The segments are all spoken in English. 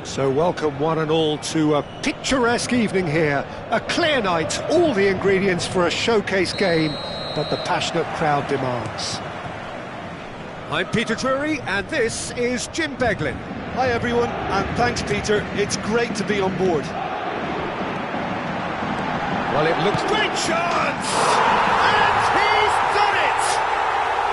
So welcome one and all to a picturesque evening here. A clear night, all the ingredients for a showcase game that the passionate crowd demands. I'm Peter Drury and this is Jim Beglin. Hi everyone, and thanks Peter, it's great to be on board. Well, it looks great chance! And he's done it!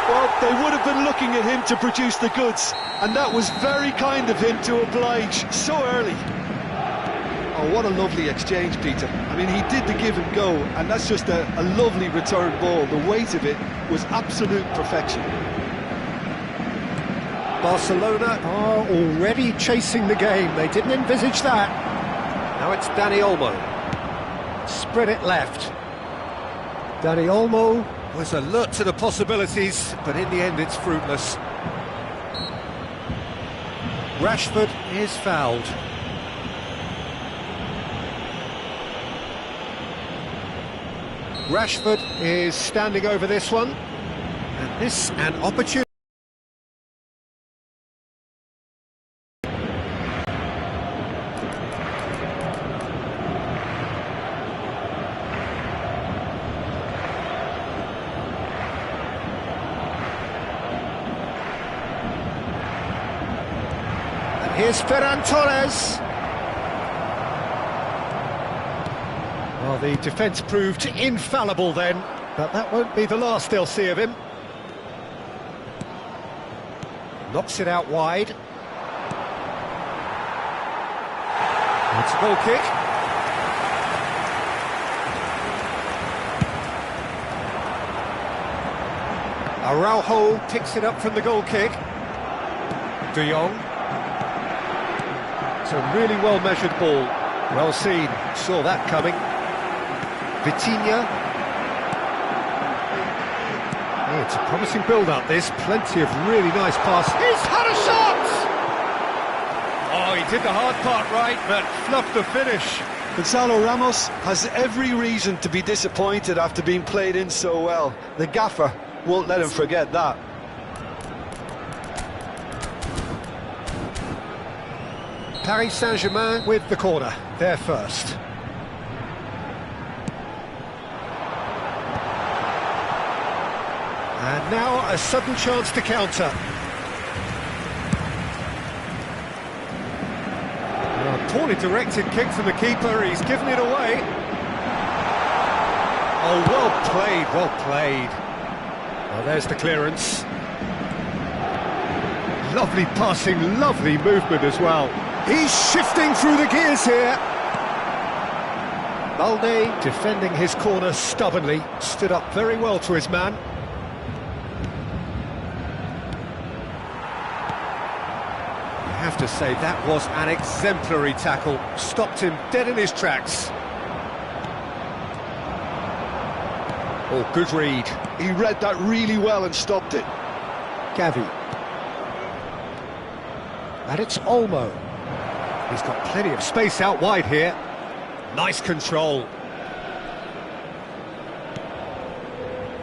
Well, they would have been looking at him to produce the goods, and that was very kind of him to oblige so early. Oh, what a lovely exchange, Peter. I mean, he did the give and go, and that's just a lovely return ball. The weight of it was absolute perfection. Barcelona are already chasing the game. They didn't envisage that. Now it's Dani Olmo. Spread it left. Dani Olmo was alert to the possibilities, but in the end it's fruitless. Rashford is fouled. Rashford is standing over this one, and this an opportunity. Here's Ferran Torres. Well, the defence proved infallible then, but that won't be the last they'll see of him. Knocks it out wide. It's a goal kick. Araujo picks it up from the goal kick. De Jong. It's a really well-measured ball. Well seen, saw that coming. Vitinha. Oh, it's a promising build-up, this. Plenty of really nice passes. He's had a shot! Oh, he did the hard part right, but fluffed the finish. Gonzalo Ramos has every reason to be disappointed after being played in so well. The gaffer won't let him forget that. Paris Saint-Germain with the corner, there first. And now a sudden chance to counter. A poorly directed kick from the keeper, he's given it away. Oh, well played, well played. Well, there's the clearance. Lovely passing, lovely movement as well. He's shifting through the gears here. Balde defending his corner stubbornly, stood up very well to his man. I have to say that was an exemplary tackle, stopped him dead in his tracks. Oh, good read. He read that really well and stopped it. Gavi. And it's Olmo. He's got plenty of space out wide here. Nice control.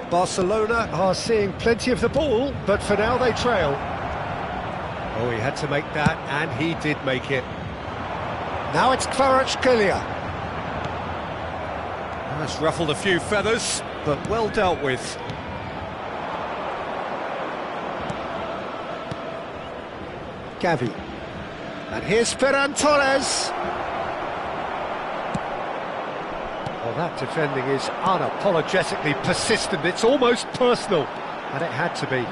Barcelona are seeing plenty of the ball, but for now they trail. Oh, he had to make that, and he did make it. Now it's Kvaratskhelia. That's ruffled a few feathers, but well dealt with. Gavi. And here's Ferran Torres. Well, that defending is unapologetically persistent. It's almost personal, and it had to be.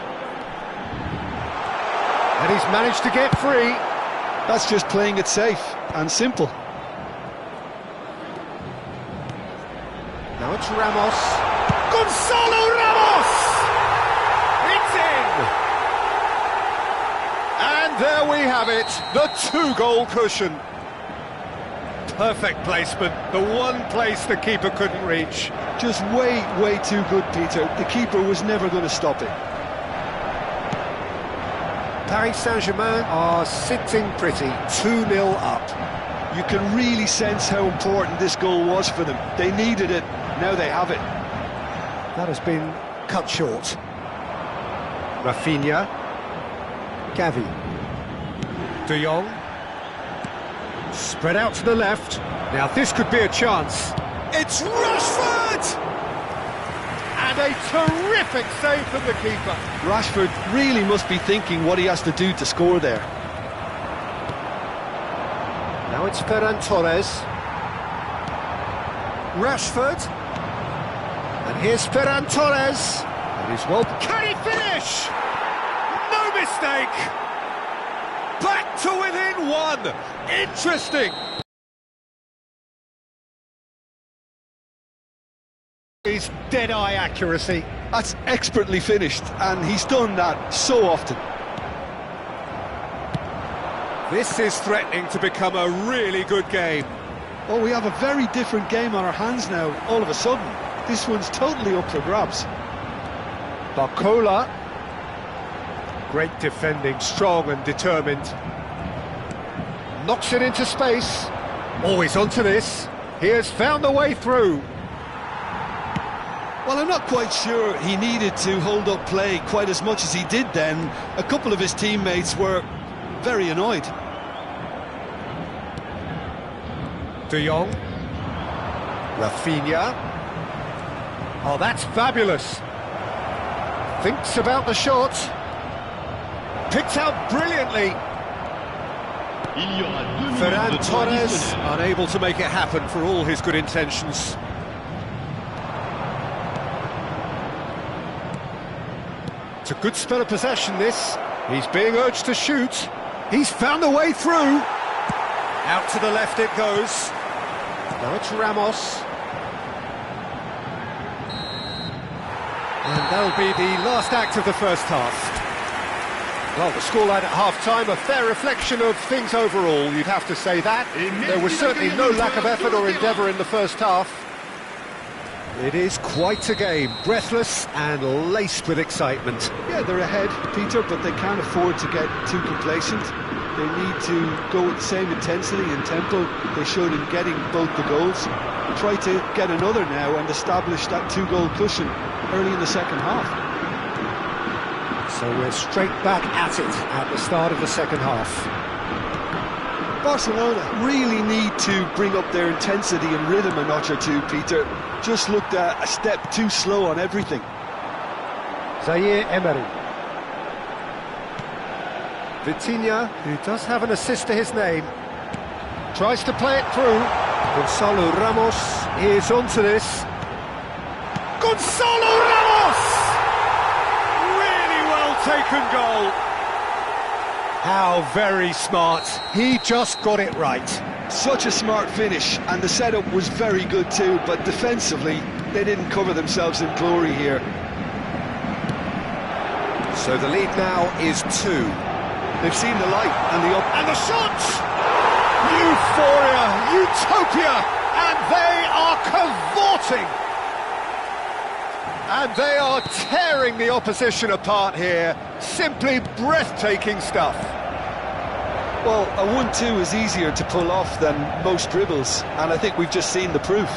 And he's managed to get free. That's just playing it safe and simple. Now it's Ramos. Gonzalo Ramos! It's in! And there we have it, the two-goal cushion. Perfect placement, the one place the keeper couldn't reach. Just way too good, Peter. The keeper was never going to stop it. Paris Saint-Germain are sitting pretty, 2-0 up. You can really sense how important this goal was for them. They needed it, now they have it. That has been cut short. Rafinha. Gavi. De Jong. Spread out to the left. Now this could be a chance. It's Rashford! And a terrific save from the keeper. Rashford really must be thinking what he has to do to score there. Now it's Ferran Torres. Rashford. And here's Ferran Torres. And he's well... Can he finish? No mistake! Back to within one. Interesting. His dead-eye accuracy. That's expertly finished, and he's done that so often. This is threatening to become a really good game. Oh, we have a very different game on our hands now, all of a sudden. This one's totally up for grabs. Barcola. Great defending, strong and determined. Knocks it into space. Always onto this. He has found the way through. Well, I'm not quite sure he needed to hold up play quite as much as he did then. A couple of his teammates were very annoyed. De Jong. Rafinha. Oh, that's fabulous. Thinks about the shot. Picked out brilliantly. Ferran Torres unable to make it happen for all his good intentions. It's a good spell of possession, this. He's being urged to shoot. He's found a way through. Out to the left it goes. Now it's Ramos. And that'll be the last act of the first half. Well, the scoreline at half-time, a fair reflection of things overall, you'd have to say that. There was certainly no lack of effort or endeavour in the first half. It is quite a game, breathless and laced with excitement. Yeah, they're ahead, Peter, but they can't afford to get too complacent. They need to go with the same intensity and tempo they showed in getting both the goals. Try to get another now and establish that two-goal cushion early in the second half. So we're straight back at it at the start of the second half. Barcelona really need to bring up their intensity and rhythm a notch or two, Peter. Just looked a step too slow on everything. Zaire Emery. Vitinha, who does have an assist to his name, tries to play it through. Gonzalo Ramos is onto this. Gonzalo Ramos! Really well taken goal. How very smart. He just got it right. Such a smart finish, and the setup was very good too, but defensively, they didn't cover themselves in glory here. So the lead now is 2. They've seen the light and the up... And the shot! Euphoria, utopia, and they are cavorting. And they are tearing the opposition apart here. Simply breathtaking stuff. Well, a 1-2 is easier to pull off than most dribbles, and I think we've just seen the proof.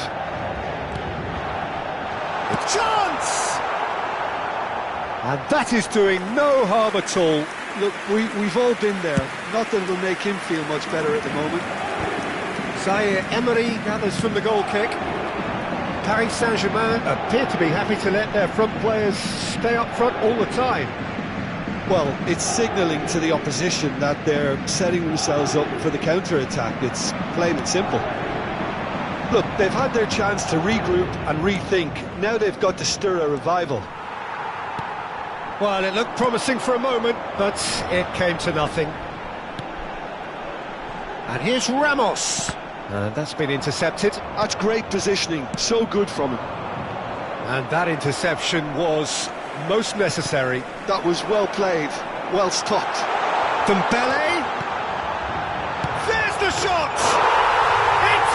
Chance! And that is doing no harm at all. Look, we've all been there. Not that it'll make him feel much better at the moment. Zaire Emery gathers from the goal kick. Paris Saint-Germain appear to be happy to let their front players stay up front all the time. Well, it's signalling to the opposition that they're setting themselves up for the counter-attack. It's plain and simple. Look, they've had their chance to regroup and rethink. Now they've got to stir a revival. Well, it looked promising for a moment, but it came to nothing. And here's Ramos. And that's been intercepted. That's great positioning, so good from him. And that interception was most necessary. That was well played, well stopped. Dembele. There's the shot! It's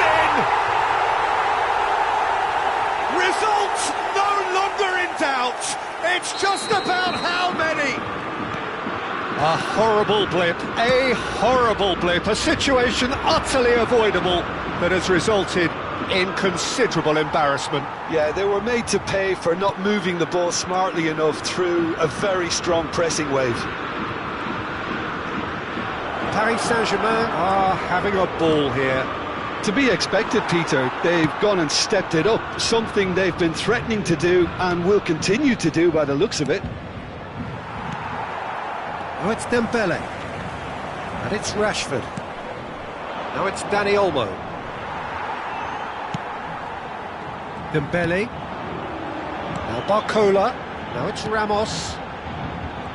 horrible blip, a situation utterly avoidable that has resulted in considerable embarrassment. Yeah, they were made to pay for not moving the ball smartly enough through a very strong pressing wave. Paris Saint-Germain are having a ball here. To be expected, Peter. They've gone and stepped it up, something they've been threatening to do and will continue to do by the looks of it. Now it's Dembele, and it's Rashford. Now it's Dani Olmo. Dembele. Now Barcola. Now it's Ramos.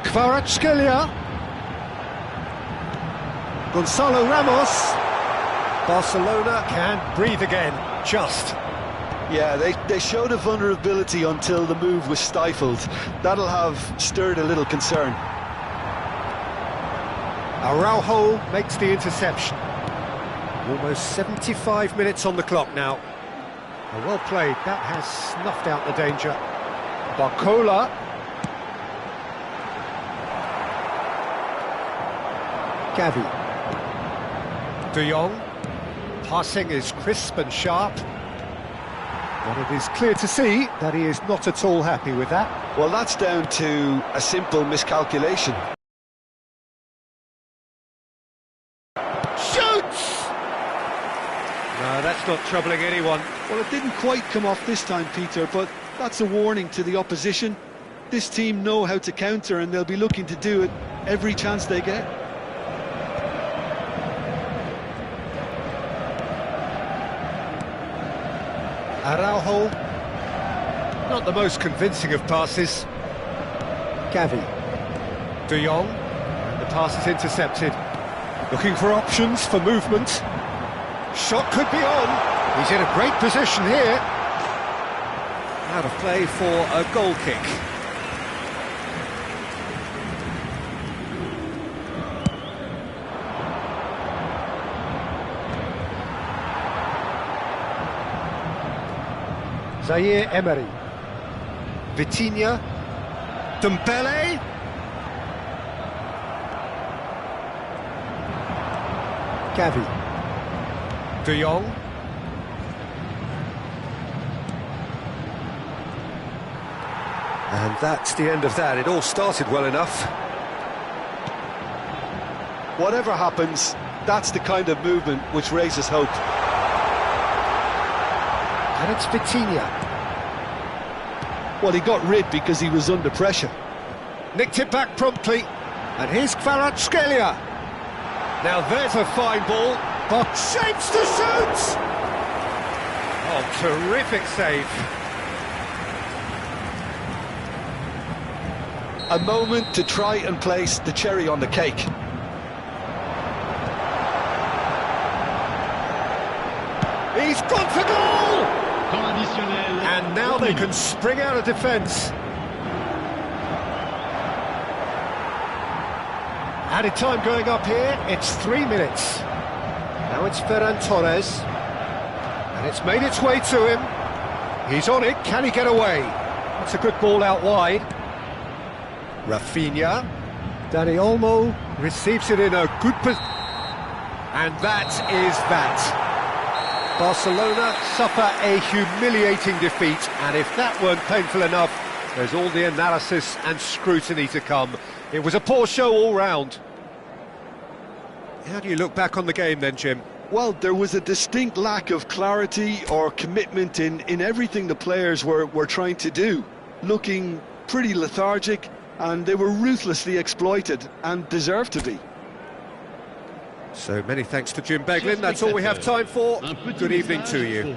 Kvaratskhelia. Gonzalo Ramos. Barcelona can breathe again, just. Yeah, they showed a vulnerability until the move was stifled. That'll have stirred a little concern. Araujo makes the interception. Almost 75 minutes on the clock now. Well played, that has snuffed out the danger. Barcola. Gavi. De Jong. Passing is crisp and sharp. But it is clear to see that he is not at all happy with that. Well, that's down to a simple miscalculation. Shoots! No, that's not troubling anyone. Well, it didn't quite come off this time, Peter, but that's a warning to the opposition. This team know how to counter, and they'll be looking to do it every chance they get. Araujo, not the most convincing of passes. Gavi. De Jong, and the pass is intercepted. Looking for options for movement. Shot could be on. He's in a great position here. Out of play for a goal kick. Zaire Emery. Vitinha. Dembele. Gavi. De Jong. And that's the end of that. It all started well enough. Whatever happens, that's the kind of movement which raises hope. And it's Vitinha. Well, he got rid because he was under pressure. Nicked it back promptly. And here's Kvaratskhelia. Now there's a fine ball. But shapes to shoot! Oh, terrific save. A moment to try and place the cherry on the cake. He's gone for goal! And now they can spring out of defence. Added time going up here, it's 3 minutes. Now it's Ferran Torres. And it's made its way to him. He's on it, can he get away? That's a good ball out wide. Rafinha. Dani Olmo receives it in a good position. And that is that. Barcelona suffer a humiliating defeat, and if that weren't painful enough, there's all the analysis and scrutiny to come. It was a poor show all round. How do you look back on the game then, Jim? Well, there was a distinct lack of clarity or commitment in everything the players were trying to do. Looking pretty lethargic, and they were ruthlessly exploited, and deserved to be. So many thanks to Jim Beglin. That's all we have time for. Good evening to you.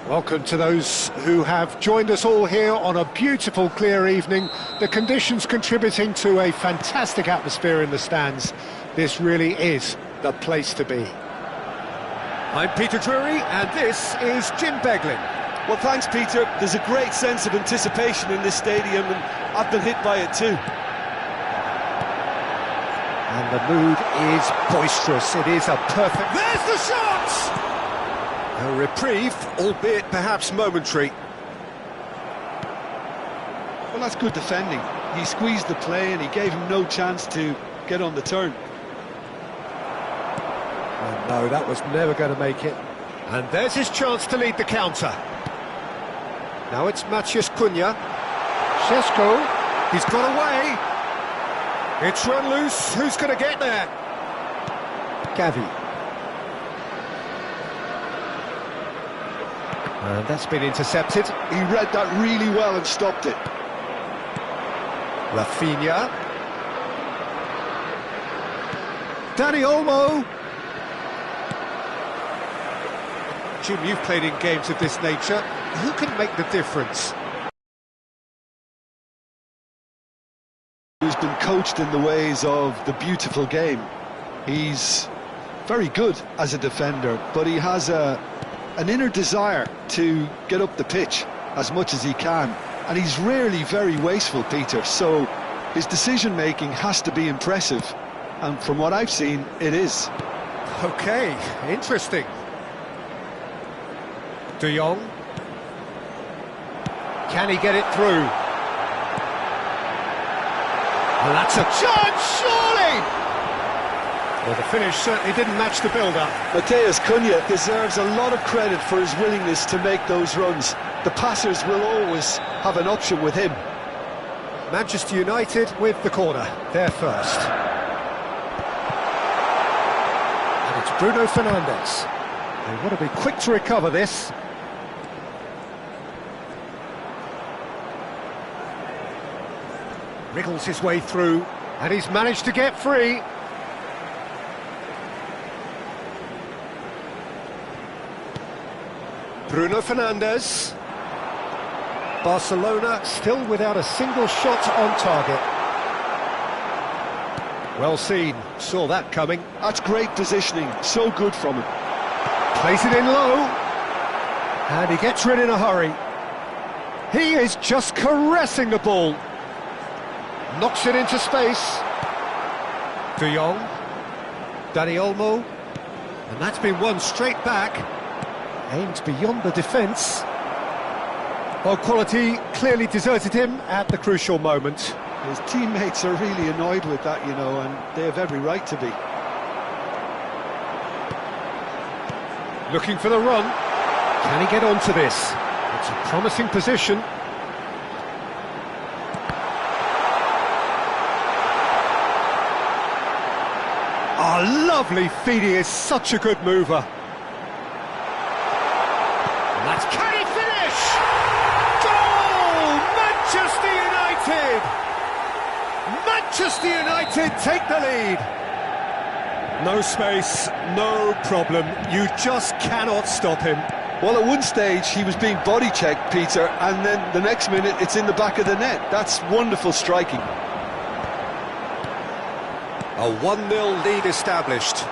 Welcome to those who have joined us all here on a beautiful, clear evening. The conditions contributing to a fantastic atmosphere in the stands. This really is the place to be. I'm Peter Drury, and this is Jim Beglin. Well, thanks, Peter. There's a great sense of anticipation in this stadium, and I've been hit by it too. And the mood is boisterous. It is a perfect... There's the shot! A reprieve, albeit perhaps momentary. Well, that's good defending. He squeezed the play and he gave him no chance to get on the turn. Oh, no, that was never going to make it. And there's his chance to lead the counter. Now it's Maciej Cunha. Šeško, he's got away. It's run loose. Who's going to get there? Gavi. And that's been intercepted. He read that really well and stopped it. Rafinha. Dani Olmo. Jim, you've played in games of this nature. Who can make the difference? Who's been coached in the ways of the beautiful game. He's very good as a defender, but he has an inner desire to get up the pitch as much as he can, and he's rarely very wasteful, Peter, so his decision-making has to be impressive, and from what I've seen, it is. Okay, interesting. De Jong. Can he get it through? And that's a chance, surely! Well, the finish certainly didn't match the build-up. Matheus Cunha deserves a lot of credit for his willingness to make those runs. The passers will always have an option with him. Manchester United with the corner, they're first. And it's Bruno Fernandes. They want to be quick to recover this. Wriggles his way through, and he's managed to get free. Bruno Fernandes. Barcelona still without a single shot on target. Well seen, saw that coming. That's great positioning, so good from him. Plays it in low, and he gets rid in a hurry. He is just caressing the ball. Knocks it into space. De Jong. Dani Olmo. And that's been won straight back. Aimed beyond the defence. Well, quality clearly deserted him at the crucial moment. His teammates are really annoyed with that, you know, and they have every right to be. Looking for the run. Can he get onto this? It's a promising position. Oh, lovely feed. He is such a good mover. Can he finish? Goal! Manchester United! Manchester United take the lead. No space, no problem. You just cannot stop him. Well, at one stage he was being body checked, Peter, and then the next minute it's in the back of the net. That's wonderful striking. A 1-0 lead established.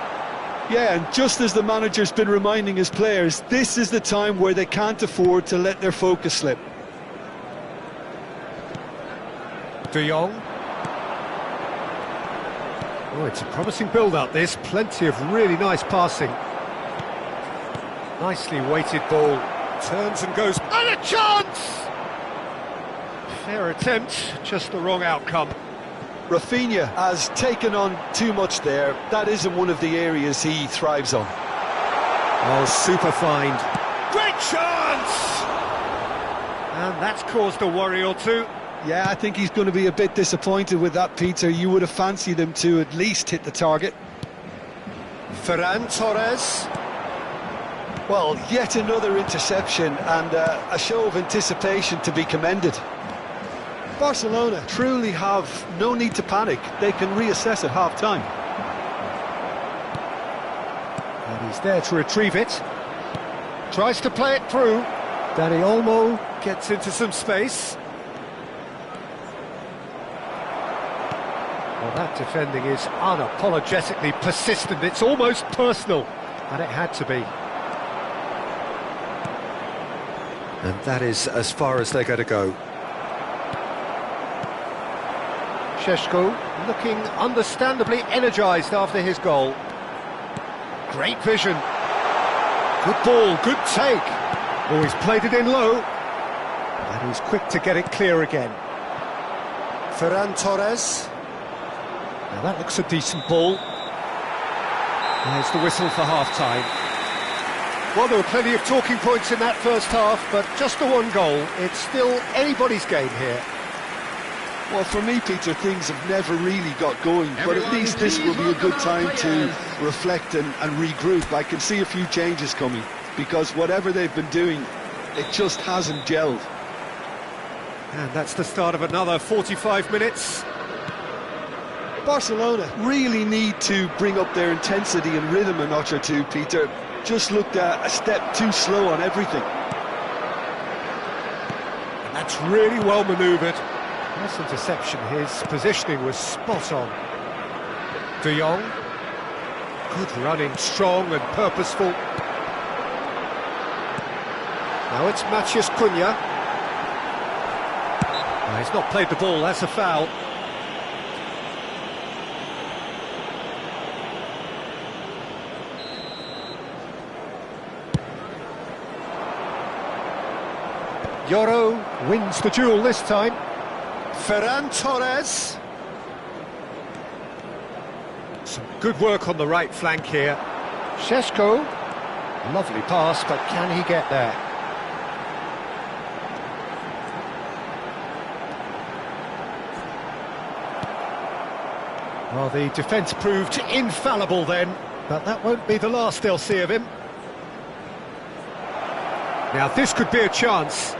Yeah, and just as the manager's been reminding his players, this is the time where they can't afford to let their focus slip. De Jong. Oh, it's a promising build-up, this. Plenty of really nice passing. Nicely weighted ball. Turns and goes. And a chance! Fair attempt, just the wrong outcome. Rafinha has taken on too much there. That isn't one of the areas he thrives on. Oh, super find. Great chance! And that's caused a worry or two. Yeah, I think he's going to be a bit disappointed with that, Peter. You would have fancied him to at least hit the target. Ferran Torres. Well, yet another interception and a show of anticipation to be commended. Barcelona truly have no need to panic. They can reassess at half-time. And he's there to retrieve it. Tries to play it through. Danny Olmo gets into some space. Well, that defending is unapologetically persistent. It's almost personal, and it had to be. And that is as far as they're going to go. Šeško looking understandably energised after his goal. Great vision. Good ball, good take. Oh, he's played it in low. And he's quick to get it clear again. Ferran Torres. Now that looks a decent ball. There's the whistle for half-time. Well, there were plenty of talking points in that first half, but just the one goal. It's still anybody's game here. Well, for me, Peter, things have never really got going, but at least this will be a good time to reflect and regroup. I can see a few changes coming, because whatever they've been doing, it just hasn't gelled. And that's the start of another 45 minutes. Barcelona really need to bring up their intensity and rhythm a notch or two, Peter. Just looked a step too slow on everything. And that's really well manoeuvred. Nice interception, his positioning was spot on. De Jong, good running, strong and purposeful. Now it's Matthias Cunha. No, he's not played the ball, that's a foul. Yoro wins the duel this time. Ferran Torres. Some good work on the right flank here. Šeško, lovely pass, but can he get there? Well, the defence proved infallible then, but that won't be the last they'll see of him. Now this could be a chance.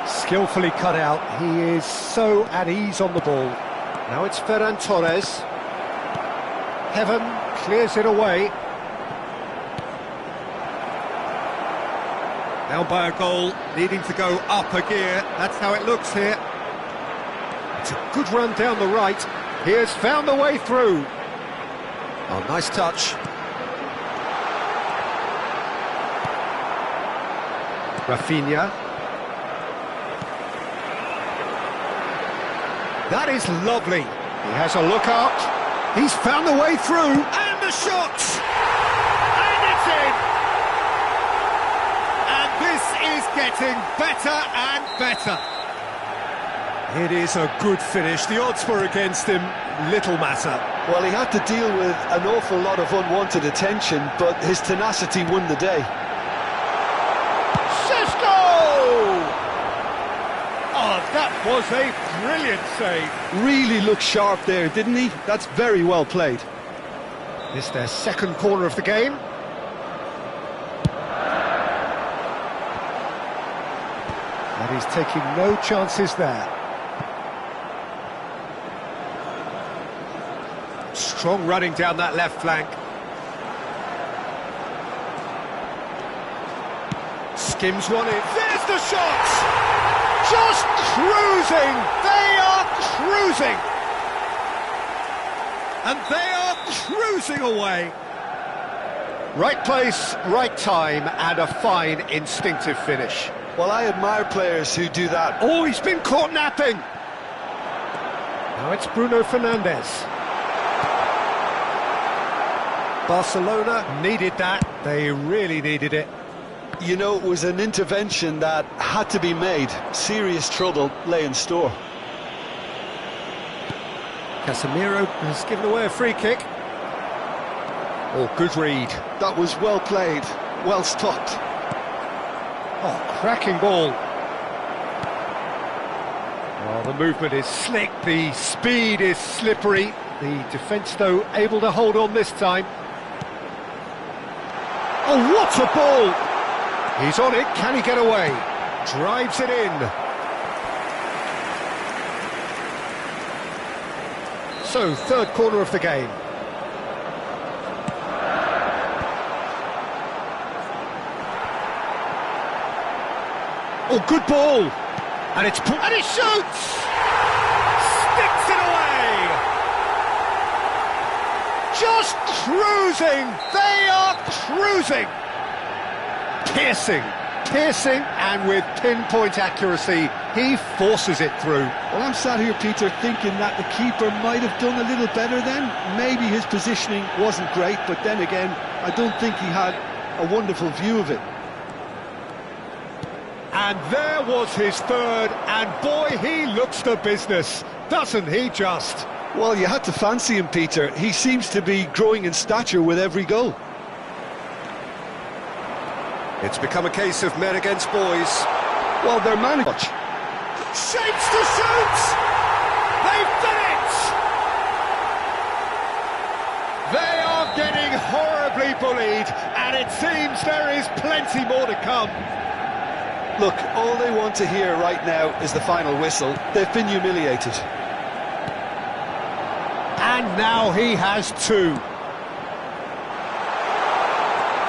Skillfully cut out, he is so at ease on the ball. Now it's Ferran Torres. Heaven clears it away. Down by a goal, needing to go up a gear. That's how it looks here. It's a good run down the right. He has found a way through. Oh, nice touch. Rafinha. That is lovely. He has a look up. He's found a way through. And the shot! And it's in! And this is getting better and better. It is a good finish. The odds were against him. Little matter. Well, he had to deal with an awful lot of unwanted attention, but his tenacity won the day. That was a brilliant save. Really looked sharp there, didn't he? That's very well played. This is their second corner of the game. And he's taking no chances there. Strong running down that left flank. Skims one in. There's the shot! Just cruising! They are cruising! And they are cruising away! Right place, right time, and a fine instinctive finish. Well, I admire players who do that. Oh, he's been caught napping! Now it's Bruno Fernandes. Barcelona needed that. They really needed it. You know, it was an intervention that had to be made. Serious trouble lay in store. Casemiro has given away a free kick. Oh, good read. That was well played, well stopped. Oh, cracking ball. Oh, the movement is slick, the speed is slippery. The defence, though, able to hold on this time. Oh, what a ball! He's on it, can he get away? Drives it in. So, third corner of the game. Oh, good ball. And it's put, and he shoots! Sticks it away! Just cruising! They are cruising! Piercing, and with pinpoint accuracy, he forces it through. Well, I'm sat here, Peter, thinking that the keeper might have done a little better then. Maybe his positioning wasn't great, but then again, I don't think he had a wonderful view of it. And there was his third, and boy, he looks the business, doesn't he just? Well, you had to fancy him, Peter. He seems to be growing in stature with every goal. It's become a case of men against boys. Well, they're managed. Shapes to shoot! They've done it! They are getting horribly bullied, and it seems there is plenty more to come. Look, all they want to hear right now is the final whistle. They've been humiliated. And now he has two.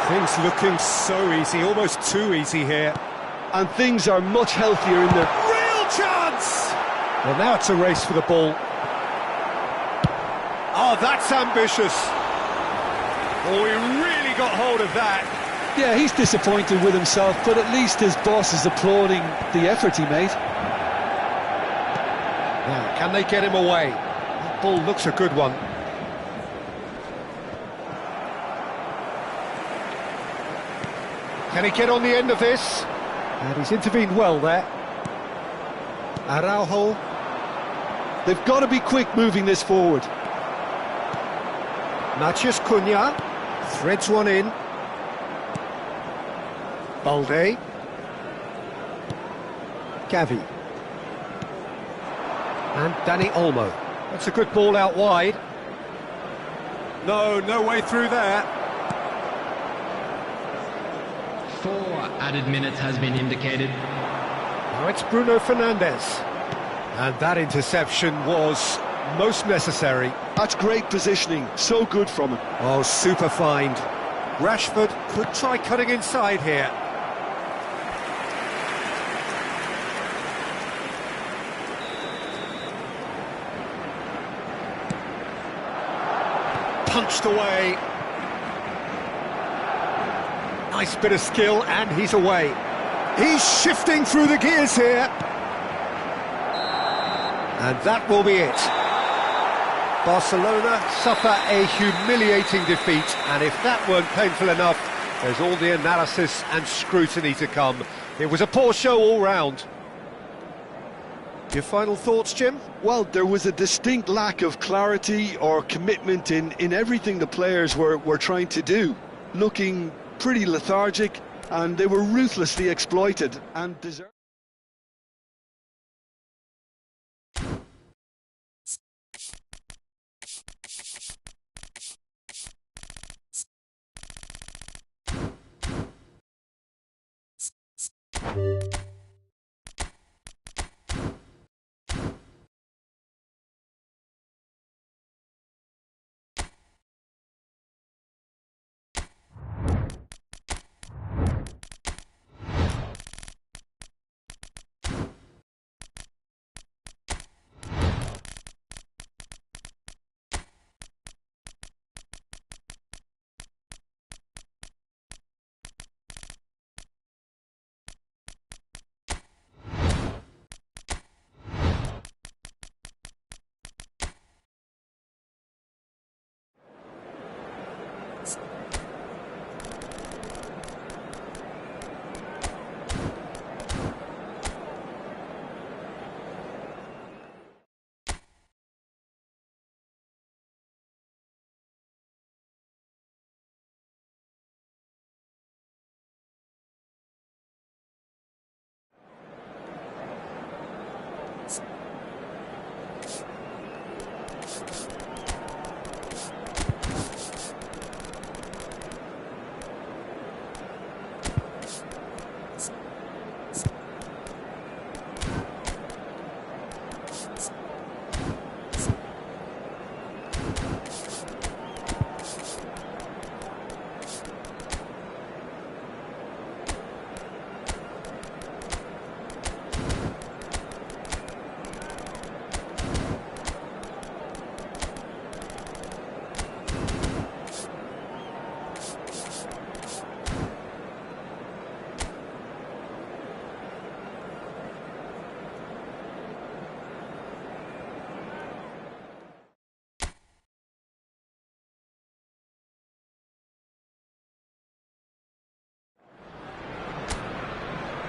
Things looking so easy, almost too easy here. And things are much healthier in the... Real chance! Well, now it's a race for the ball. Oh, that's ambitious. Oh, he really got hold of that. Yeah, he's disappointed with himself, but at least his boss is applauding the effort he made. Now, can they get him away? That ball looks a good one. Can he get on the end of this? And he's intervened well there. Araujo. They've got to be quick moving this forward. Matthias Cunha threads one in. Balde. Gavi. And Danny Olmo. That's a good ball out wide. No way through there. 4 added minutes has been indicated. Now it's Bruno Fernandes. And that interception was most necessary. That's great positioning, so good from him. Oh, super find. Rashford could try cutting inside here. Punched away. Nice bit of skill, and he's away. He's shifting through the gears here. And that will be it. Barcelona suffer a humiliating defeat, and if that weren't painful enough, there's all the analysis and scrutiny to come. It was a poor show all round. Your final thoughts, Jim? Well, there was a distinct lack of clarity or commitment in everything the players were trying to do. Looking pretty lethargic, and they were ruthlessly exploited and deserved.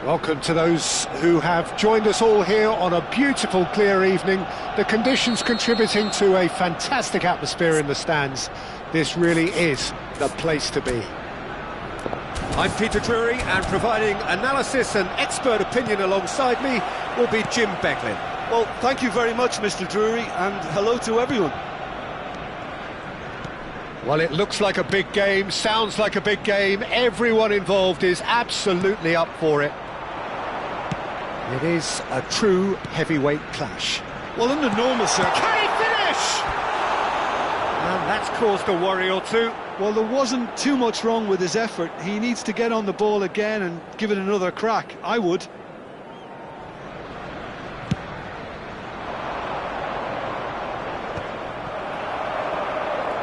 Welcome to those who have joined us all here on a beautiful, clear evening. The conditions contributing to a fantastic atmosphere in the stands. This really is the place to be. I'm Peter Drury, and providing analysis and expert opinion alongside me will be Jim Becklin. Well, thank you very much, Mr. Drury, and hello to everyone. Well, it looks like a big game, sounds like a big game. Everyone involved is absolutely up for it. It is a true heavyweight clash. Well, in the normal circuit... Can he finish? And that's caused a worry or two. Well, there wasn't too much wrong with his effort. He needs to get on the ball again and give it another crack. I would.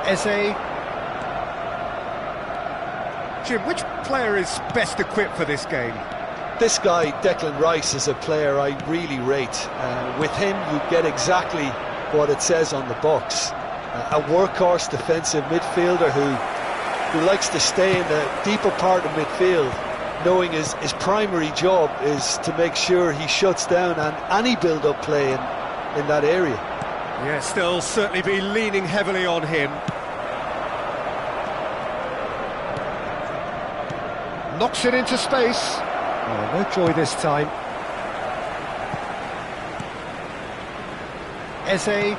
Eze. Jim, which player is best equipped for this game? This guy, Declan Rice, is a player I really rate. With him, you get exactly what it says on the box. A workhorse defensive midfielder who likes to stay in the deeper part of midfield, knowing his primary job is to make sure he shuts down any build-up play in that area. Yes, they'll certainly be leaning heavily on him. Knocks it into space. Oh, no joy this time. Eze.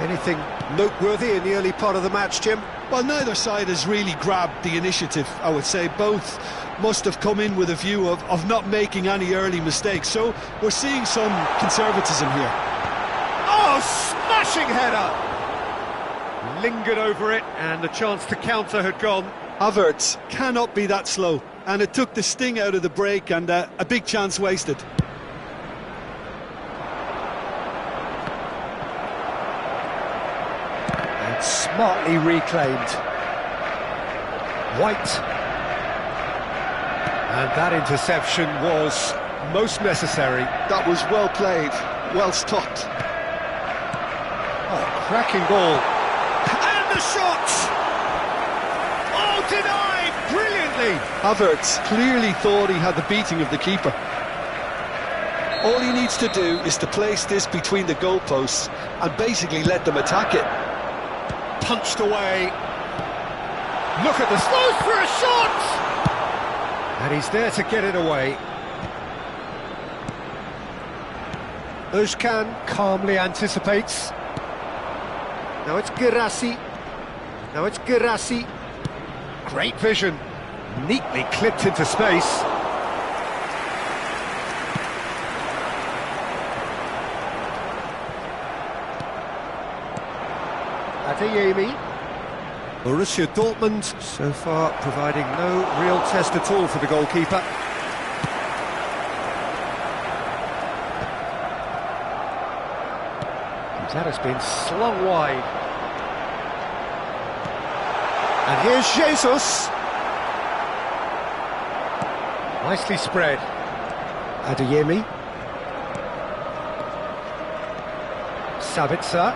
Anything noteworthy in the early part of the match, Jim? Well, neither side has really grabbed the initiative, I would say. Both must have come in with a view of not making any early mistakes. So we're seeing some conservatism here. Oh, smashing header! Lingered over it, and the chance to counter had gone. Havertz cannot be that slow, and it took the sting out of the break, and a big chance wasted. And smartly reclaimed. White. And that interception was most necessary. That was well played, well stopped. Oh, cracking ball. And the shot! Oh, denied brilliantly! Havertz clearly thought he had the beating of the keeper. All he needs to do is to place this between the goalposts and basically let them attack it. Punched away. Look at the slows for a shot! And he's there to get it away. Özcan calmly anticipates. Now it's Girassi. Now it's Girassi. Great vision. Neatly clipped into space. Adeyemi. Borussia Dortmund so far providing no real test at all for the goalkeeper. That has been slung wide. And here's Jesus. Nicely spread. Adeyemi. Sabitzer.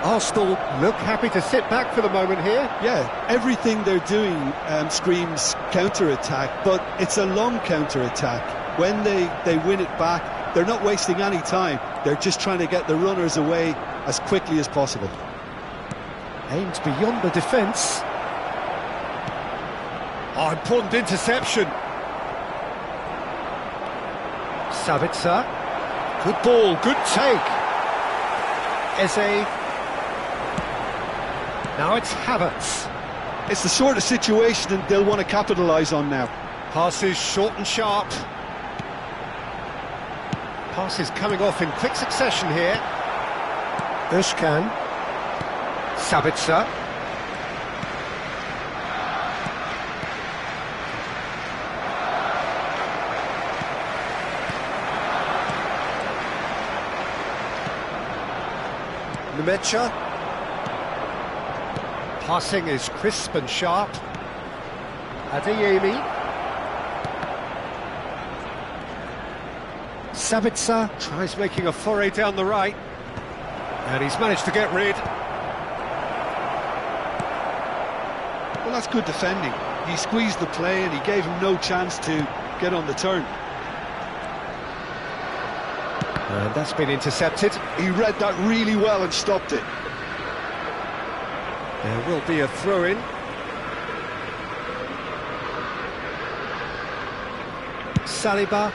Arsenal look happy to sit back for the moment here. Yeah, everything they're doing screams counter-attack, but it's a long counter-attack. When they win it back, they're not wasting any time. They're just trying to get the runners away as quickly as possible. Aimed beyond the defence. Oh, important interception. Sabitzer. Good ball, good take. Eze. Now it's Havertz. It's the sort of situation they'll want to capitalise on now. Passes short and sharp. Passes coming off in quick succession here. Özcan. Sabitzer. Nemecha. Passing is crisp and sharp. Adeyemi. Sabitzer tries making a foray down the right. And he's managed to get rid. Well, that's good defending. He squeezed the play and he gave him no chance to get on the turn. And that's been intercepted. He read that really well and stopped it. There will be a throw-in. Saliba.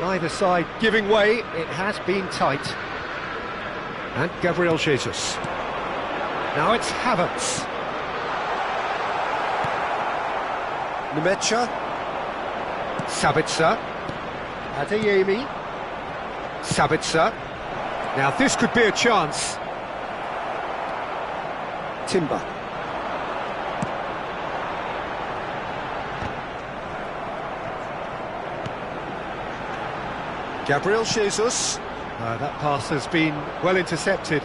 Either side giving way. It has been tight. And Gabriel Jesus. Now it's Havertz. Nemecha. Sabitzer. Adeyemi. Sabitzer. Now this could be a chance. Timber. Gabriel Jesus. That pass has been well intercepted.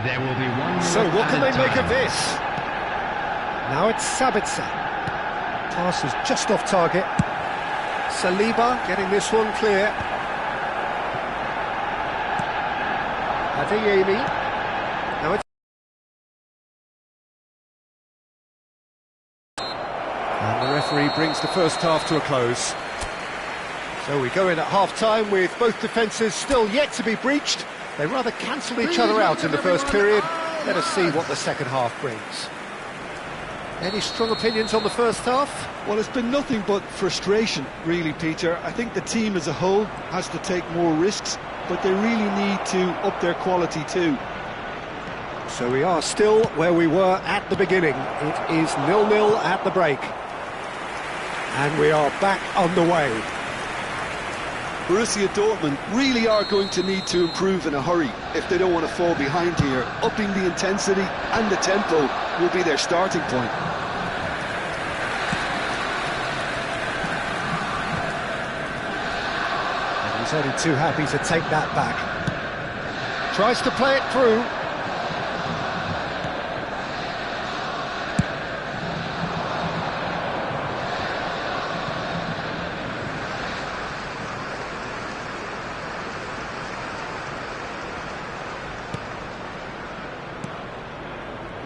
There will be one. So what can they make time. of this? Now it's Sabitzer. Pass is just off target. Saliba getting this one clear. Adeyemi. Now it's... And the referee brings the first half to a close. So we go in at half-time with both defences still yet to be breached. They rather cancelled each other out in the first period. Let us see what the second half brings. Any strong opinions on the first half? Well, it's been nothing but frustration, really, Peter. I think the team as a whole has to take more risks, but they really need to up their quality too. So we are still where we were at the beginning. It is 0-0 at the break. And we are back underway. Borussia Dortmund really are going to need to improve in a hurry if they don't want to fall behind here. Upping the intensity and the tempo will be their starting point. And he's only too happy to take that back. Tries to play it through.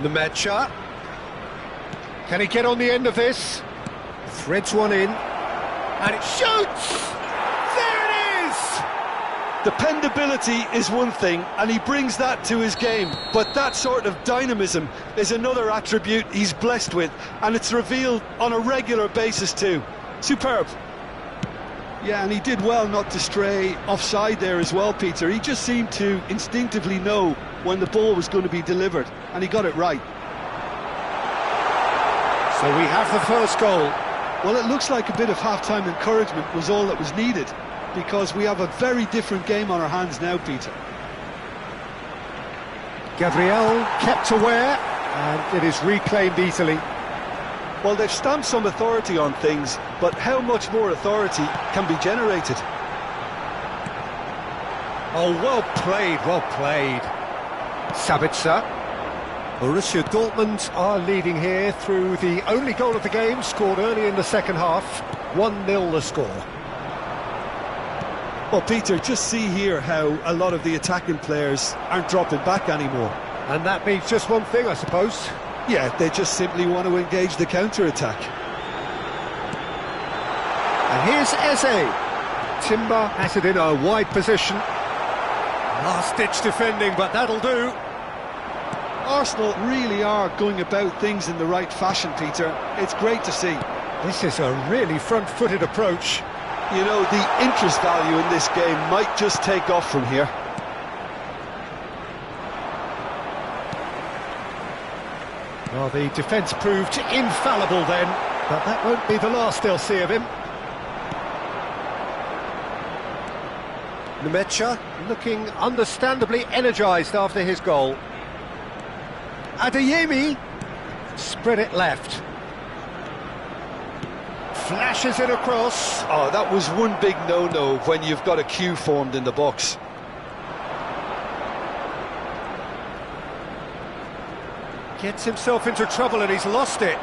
Nemecha. Can he get on the end of this? Threads one in. And it shoots! There it is! Dependability is one thing, and he brings that to his game, but that sort of dynamism is another attribute he's blessed with, and it's revealed on a regular basis too. Superb. Yeah, and he did well not to stray offside there as well, Peter. He just seemed to instinctively know when the ball was going to be delivered, and he got it right. So we have the first goal. Well, it looks like a bit of half-time encouragement was all that was needed, because we have a very different game on our hands now, Peter. Gabriel kept aware, and it is reclaimed easily. Well, they've stamped some authority on things, but how much more authority can be generated? Oh, well played, well played. Sabitzer. Borussia Dortmund are leading here through the only goal of the game, scored early in the second half. 1-0 the score. Well, Peter, just see here how a lot of the attacking players aren't dropping back anymore. And that means just one thing, I suppose. Yeah, they just simply want to engage the counter-attack. And here's Eze. Timber has it in a wide position. Last-ditch defending, but that'll do. Arsenal really are going about things in the right fashion, Peter. It's great to see. This is a really front-footed approach. You know, the interest value in this game might just take off from here. Well, the defence proved infallible then, but that won't be the last they'll see of him. Nemecha. Looking understandably energised after his goal. Adeyemi spread it left. Flashes it across. Oh, that was one big no-no when you've got a queue formed in the box. Gets himself into trouble and he's lost it.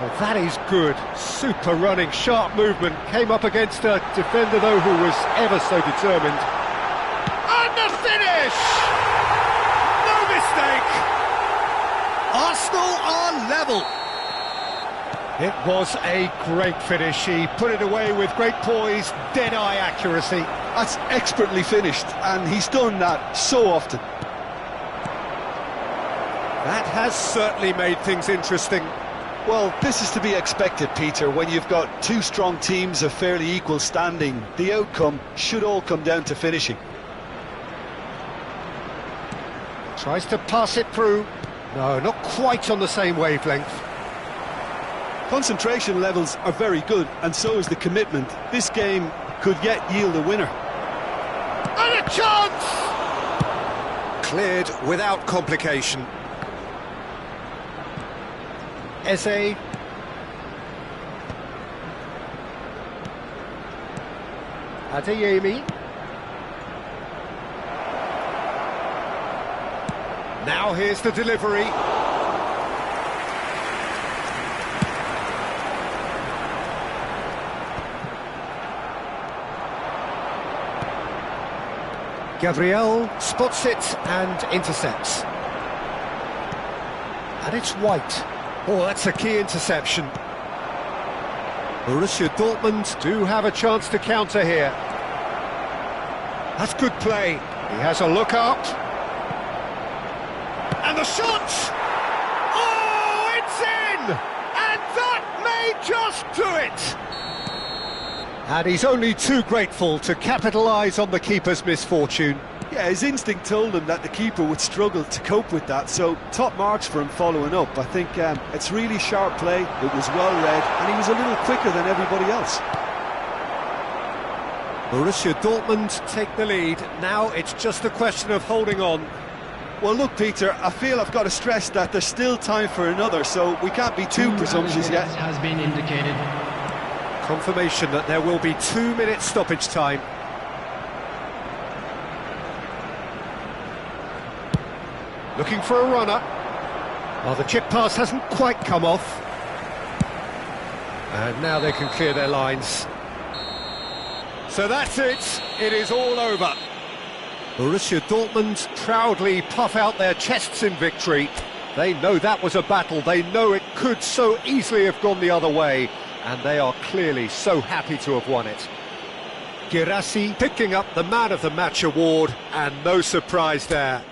Well, that is good. Super running, sharp movement. Came up against a defender, though, who was ever so determined. And the finish! No mistake! Arsenal level. It was a great finish. He put it away with great poise, dead-eye accuracy. That's expertly finished, and he's done that so often. That has certainly made things interesting. Well, this is to be expected, Peter. When you've got two strong teams of fairly equal standing, the outcome should all come down to finishing. Tries to pass it through. No, not quite on the same wavelength. Concentration levels are very good, and so is the commitment. This game could yet yield a winner. And a chance! Cleared without complication. Eze. Adeyemi. Now here's the delivery. Gabriel spots it and intercepts. And it's White. Oh, that's a key interception. Borussia Dortmund do have a chance to counter here. That's good play. He has a look up. And the shot! Oh, it's in! And that may just do it! And he's only too grateful to capitalise on the keeper's misfortune. Yeah, his instinct told him that the keeper would struggle to cope with that, so top marks for him following up. I think it's really sharp play, it was well read, and he was a little quicker than everybody else. Borussia Dortmund take the lead. Now it's just a question of holding on. Well, look, Peter, I feel I've got to stress that there's still time for another, so we can't be too presumptuous yet. Has been indicated. Confirmation that there will be 2 minutes stoppage time. Looking for a runner. Well, the chip pass hasn't quite come off. And now they can clear their lines. So that's it. It is all over. Borussia Dortmund proudly puff out their chests in victory. They know that was a battle. They know it could so easily have gone the other way. And they are clearly so happy to have won it. Girassi picking up the Man of the Match award, and no surprise there.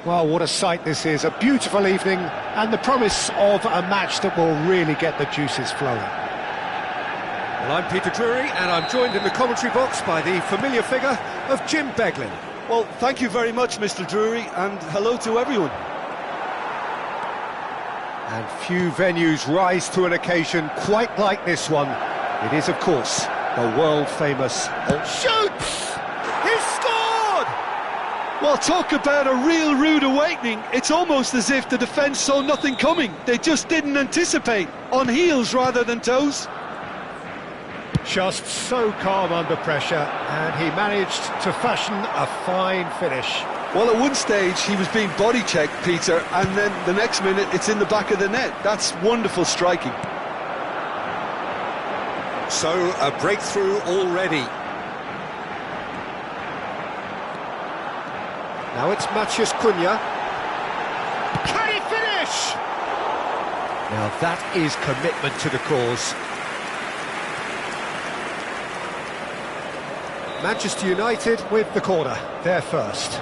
Well, what a sight this is, a beautiful evening, and the promise of a match that will really get the juices flowing. Well, I'm Peter Drury, and I'm joined in the commentary box by the familiar figure of Jim Beglin. Well, thank you very much, Mr. Drury, and hello to everyone. And few venues rise to an occasion quite like this one. It is, of course, the world-famous Shoots! He's scored! Well, talk about a real rude awakening. It's almost as if the defence saw nothing coming. They just didn't anticipate, on heels rather than toes. just so calm under pressure, and he managed to fashion a fine finish. Well, at one stage he was being body-checked, Peter, and then the next minute it's in the back of the net. That's wonderful striking. So, a breakthrough already. Now it's Matthias Cunha. Can he finish? Now that is commitment to the cause. Manchester United with the corner, they're first.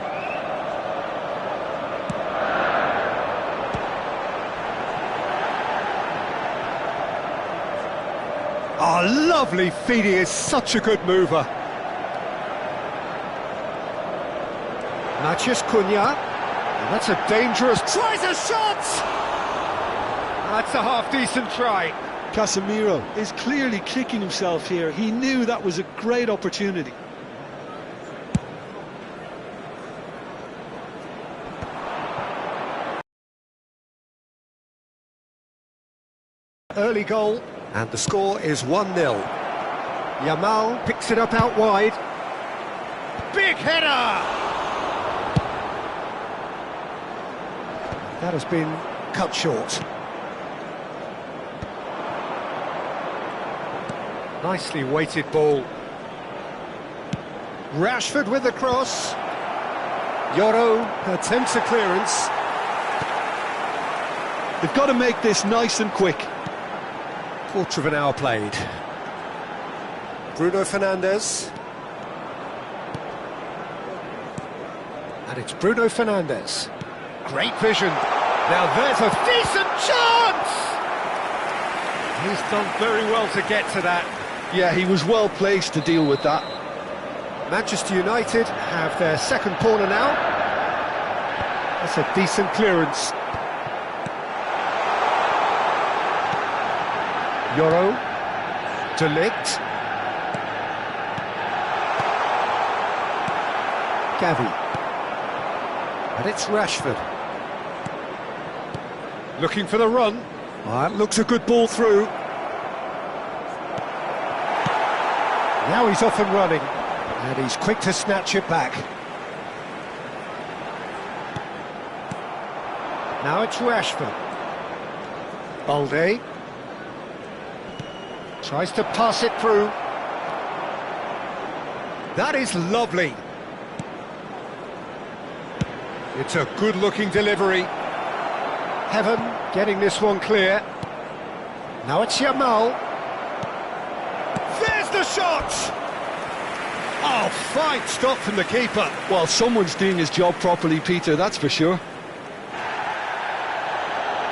Oh, lovely feed, he is such a good mover. Matthias Cunha, and that's a dangerous... Tries a shot! That's a half-decent try. Casemiro is clearly kicking himself here. He knew that was a great opportunity. Early goal, and the score is 1-0. Yamal picks it up out wide. Big header! That has been cut short. Nicely weighted ball. Rashford with the cross. Yoro attempts a clearance. They've got to make this nice and quick. Quarter of an hour played. Bruno Fernandes. And it's Bruno Fernandes. Great vision. Now there's a decent chance! He's done very well to get to that. Yeah, he was well placed to deal with that. Manchester United have their second corner now. That's a decent clearance. Yoro, De Ligt, Gavi, and it's Rashford. Looking for the run. That looks a good ball through. Now he's off and running, and he's quick to snatch it back. Now it's Rashford. Balde. Tries to pass it through. That is lovely. It's a good-looking delivery. Heaven getting this one clear. Now it's Yamal. There's the shot! Oh, fine stop from the keeper. Well, someone's doing his job properly, Peter, that's for sure.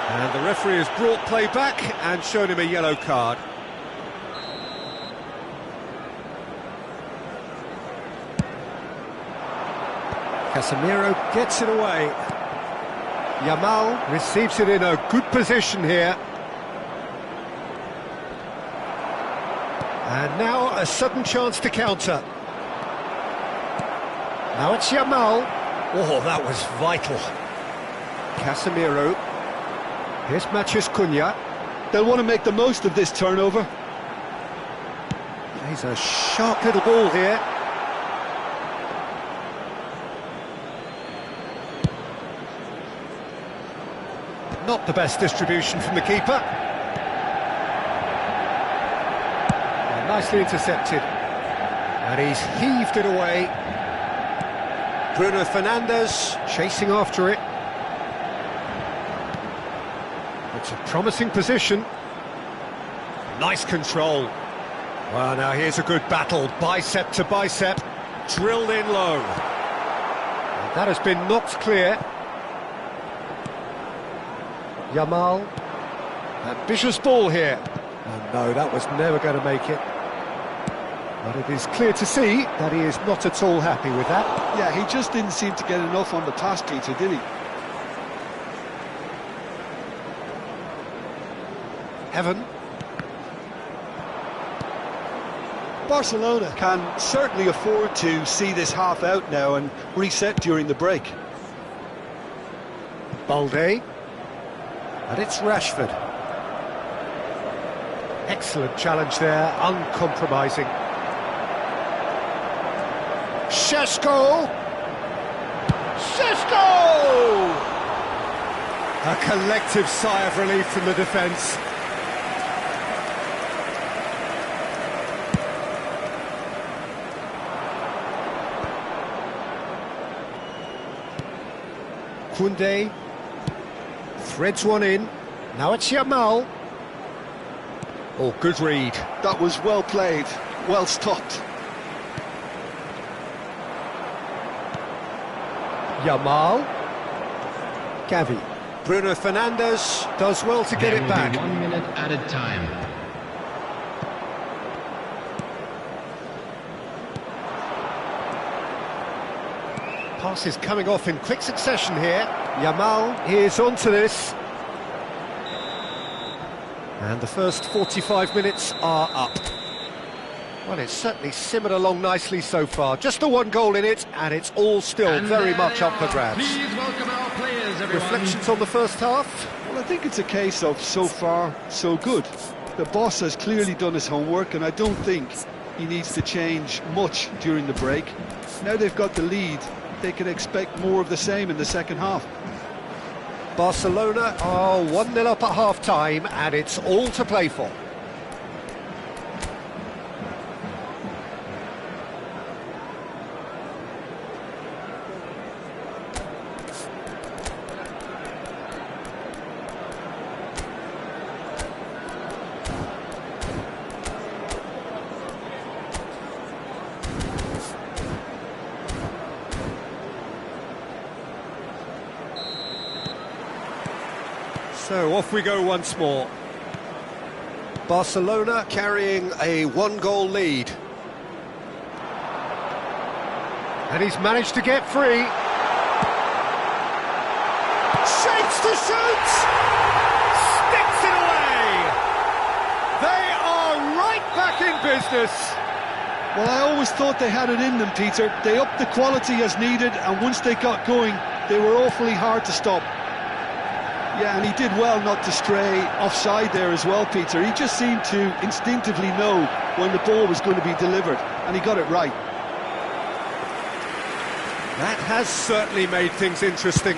And the referee has brought play back and shown him a yellow card. Casemiro gets it away. Yamal receives it in a good position here. And now a sudden chance to counter. Now it's Yamal. Oh, that was vital. Casemiro. Here's Matthias Cunha. They'll want to make the most of this turnover. He's a sharp little ball here. Not the best distribution from the keeper. And nicely intercepted. And he's heaved it away. Bruno Fernandes chasing after it. It's a promising position. Nice control. Well, now here's a good battle. Bicep to bicep. Drilled in low. And that has been knocked clear. Yamal. Ambitious ball here. And no, that was never going to make it. But it is clear to see that he is not at all happy with that. Yeah, he just didn't seem to get enough on the pass, Peter, did he? Heaven. Barcelona can certainly afford to see this half out now and reset during the break. Balde. And it's Rashford. Excellent challenge there, uncompromising. Šeško! Šeško! A collective sigh of relief from the defence. Koundé threads one in. Now it's Yamal. Oh, good read. That was well played, well stopped. Yamal. Gavi. Bruno Fernandes does well to get There it will back. be 1 minute added time. Passes coming off in quick succession here. Yamal is onto this. And the first 45 minutes are up. Well, it's certainly simmered along nicely so far. Just the one goal in it, and it's all still And very there much they up for are. grabs. Please welcome our players, everyone. Reflections on the first half? Well, I think it's a case of so far, so good. The boss has clearly done his homework, and I don't think he needs to change much during the break. Now they've got the lead, they can expect more of the same in the second half. Barcelona are 1-0 up at half-time, and it's all to play for. So off we go once more. Barcelona carrying a one-goal lead. And he's managed to get free. Shapes to shoot! Sticks it away! They are right back in business. Well, I always thought they had it in them, Peter. They upped the quality as needed, and once they got going, they were awfully hard to stop. Yeah, and he did well not to stray offside there as well, Peter. He just seemed to instinctively know when the ball was going to be delivered, and he got it right. That has certainly made things interesting.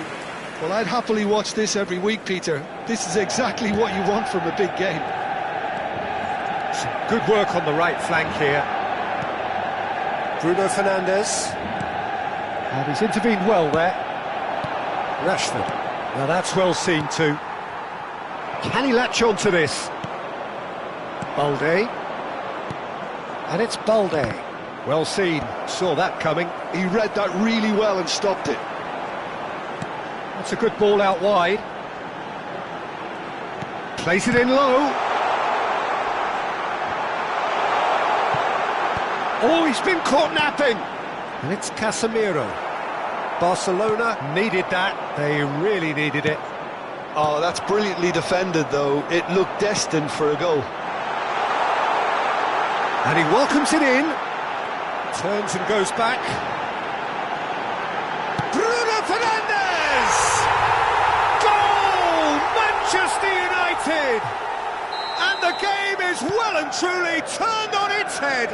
Well, I'd happily watch this every week, Peter. This is exactly what you want from a big game. Some good work on the right flank here. Bruno Fernandes. And he's intervened well there. Rashford. Now that's well seen too. Can he latch on to this? Balde. And it's Balde. Well seen. Saw that coming. He read that really well and stopped it. That's a good ball out wide. Place it in low. Oh, he's been caught napping. And it's Casemiro. Barcelona needed that. They really needed it. Oh, that's brilliantly defended, though. It looked destined for a goal. And he welcomes it in. Turns and goes back. Bruno Fernandes! Goal! Manchester United! And the game is well and truly turned on its head.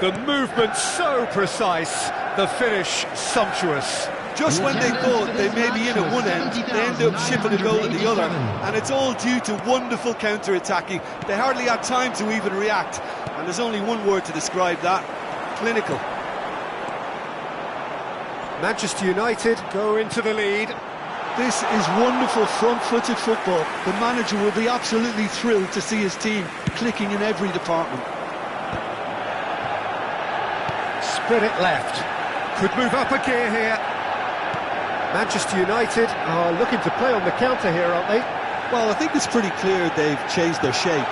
The movement so precise, the finish sumptuous. Just when they thought they may be in at one end, they end up shipping a goal at the other. And it's all due to wonderful counter-attacking. They hardly had time to even react. And there's only one word to describe that: clinical. Manchester United go into the lead. This is wonderful front-footed football. The manager will be absolutely thrilled to see his team clicking in every department. Spread it left. Could move up a gear here. Manchester United are looking to play on the counter here, aren't they? Well, I think it's pretty clear they've changed their shape,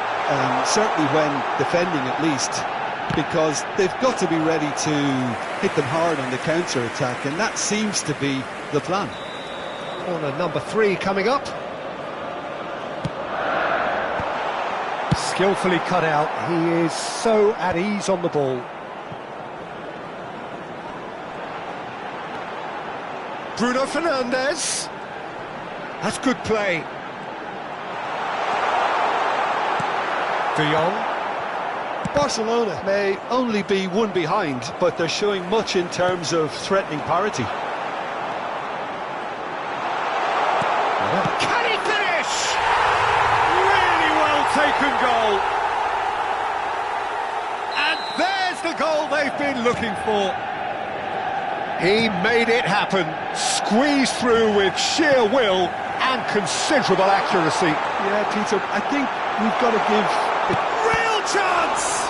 certainly when defending at least, because they've got to be ready to hit them hard on the counter-attack, and that seems to be the plan. Corner number 3 coming up. Skillfully cut out. He is so at ease on the ball. Bruno Fernandes. That's good play. De Jong. Barcelona may only be one behind, but they're showing much in terms of threatening parity. Can he finish? Really well taken goal. And there's the goal they've been looking for. He made it happen, squeezed through with sheer will and considerable accuracy. Yeah, Peter, I think we've got to give the Real chance!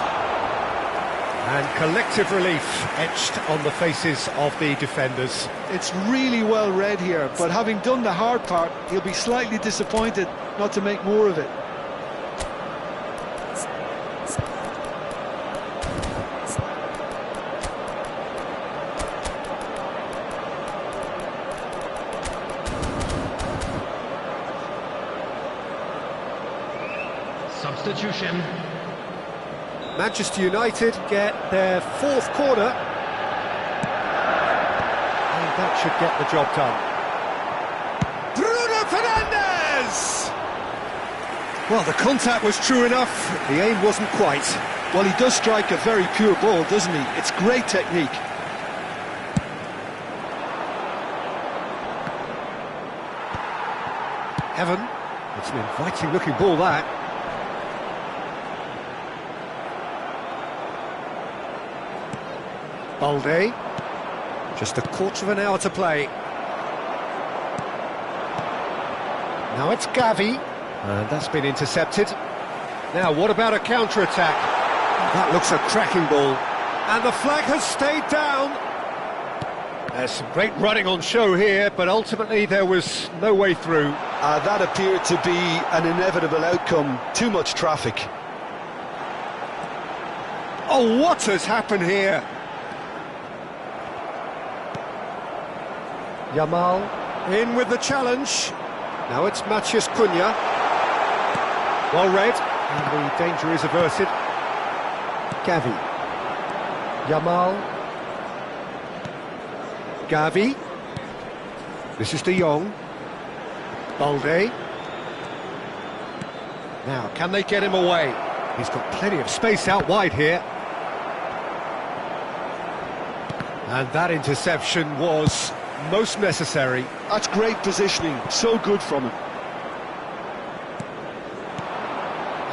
And collective relief etched on the faces of the defenders. It's really well read here, but having done the hard part, he'll be slightly disappointed not to make more of it. Substitution. Manchester United get their 4th corner. And that should get the job done. Bruno Fernandes! Well, the contact was true enough, the aim wasn't quite. Well, he does strike a very pure ball, doesn't he? It's great technique. Heaven, it's an inviting looking ball that. Balde, just a quarter of an hour to play. Now it's Gavi, and that's been intercepted. Now what about a counter-attack? That looks a cracking ball. And the flag has stayed down. There's some great running on show here, but ultimately there was no way through. That appeared to be an inevitable outcome. Too much traffic. Oh, what has happened here? Yamal. In with the challenge. Now it's Matthias Cunha. Well read, and the danger is averted. Gavi. Yamal. Gavi. This is De Jong. Balde. Now, can they get him away? He's got plenty of space out wide here. And that interception was most necessary. That's great positioning, so good from him.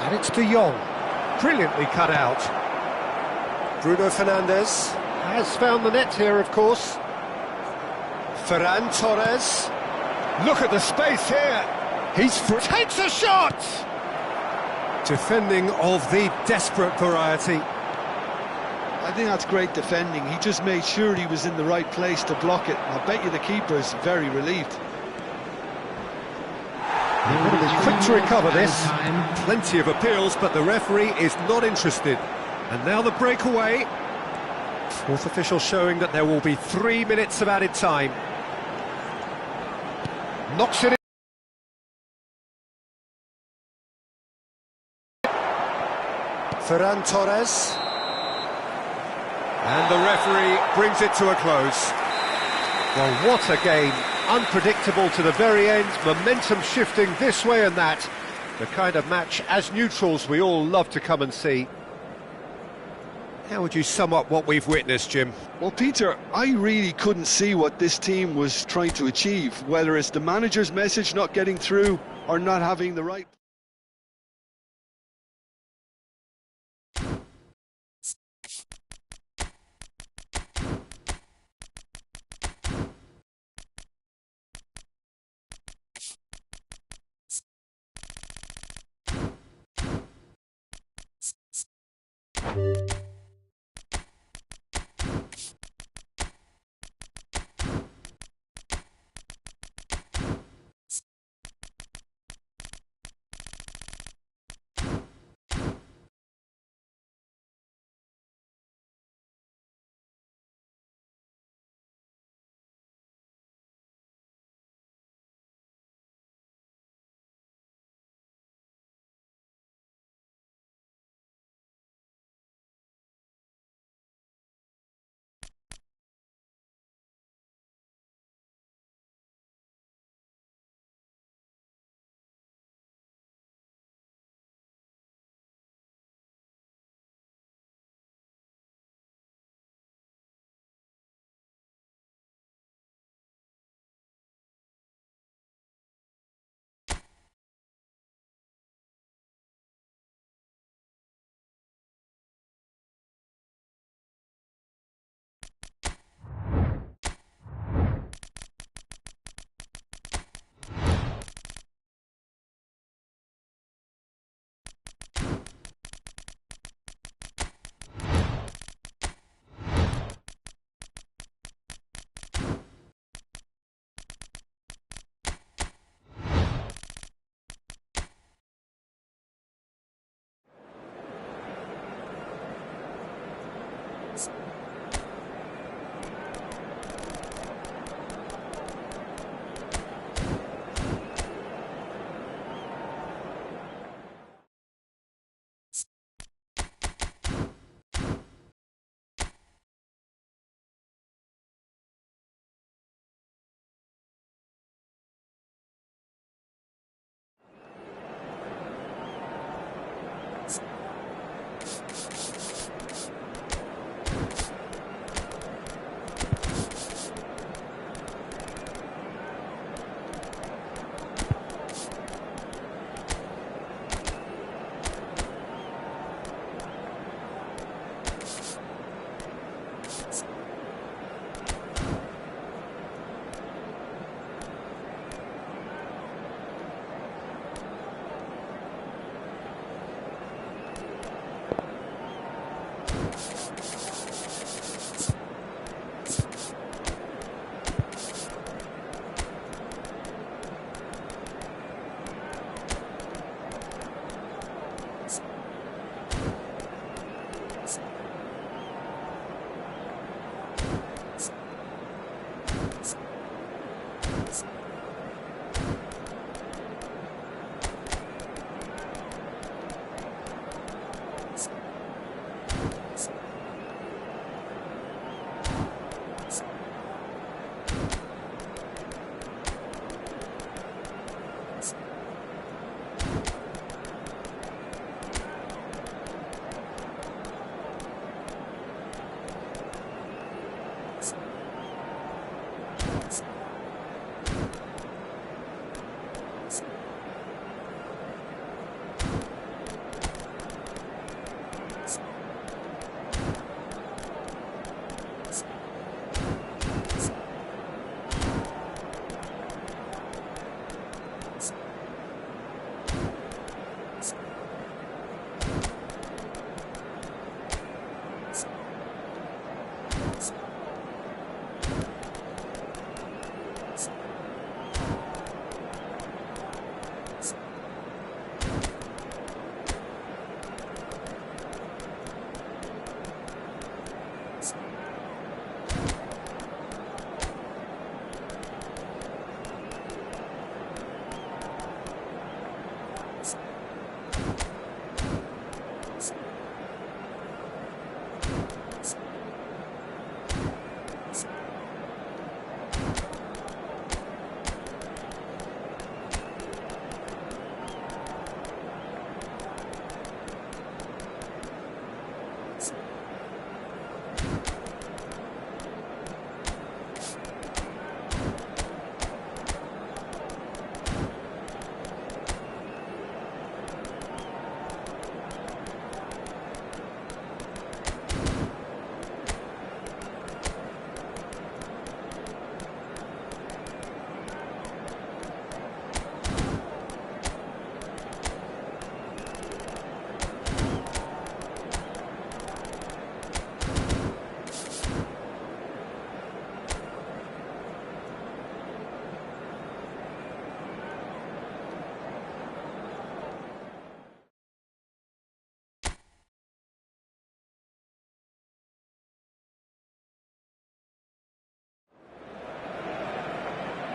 And it's De Jong, brilliantly cut out. Bruno Fernandes has found the net here, of course. Ferran Torres, look at the space here. He's takes a shot. Defending of the desperate variety. I think that's great defending. He just made sure he was in the right place to block it. I bet you the keeper's very relieved. They're going to be quick to recover this. Plenty of appeals, but the referee is not interested. And now the breakaway. Fourth official showing that there will be 3 minutes of added time. Knocks it in. Ferran Torres. And the referee brings it to a close. Well, what a game. Unpredictable to the very end, momentum shifting this way and that. The kind of match, as neutrals, we all love to come and see. How would you sum up what we've witnessed, Jim? Well, Peter, I really couldn't see what this team was trying to achieve, whether it's the manager's message not getting through or not having the right...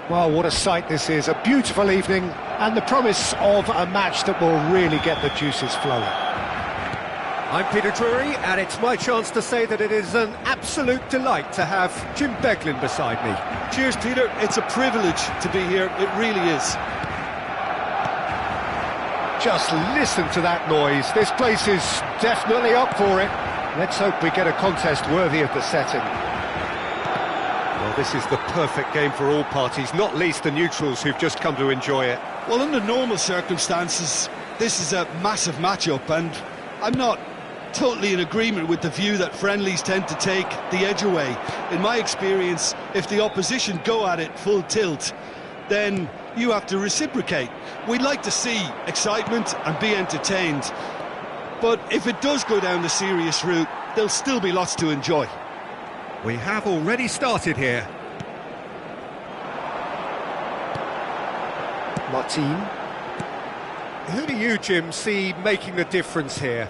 Well, what a sight this is, a beautiful evening, and the promise of a match that will really get the juices flowing. I'm Peter Drury, and it's my chance to say that it is an absolute delight to have Jim Beglin beside me. Cheers, Peter. It's a privilege to be here. It really is. Just listen to that noise. This place is definitely up for it. Let's hope we get a contest worthy of the setting. Well, this is the perfect game for all parties, not least the neutrals who've just come to enjoy it. Well, under normal circumstances, this is a massive matchup, and I'm not totally in agreement with the view that friendlies tend to take the edge away. In my experience, if the opposition go at it full tilt, then you have to reciprocate. We'd like to see excitement and be entertained, but if it does go down the serious route, there'll still be lots to enjoy. We have already started here. Martin. Who do you, Jim, see making a difference here?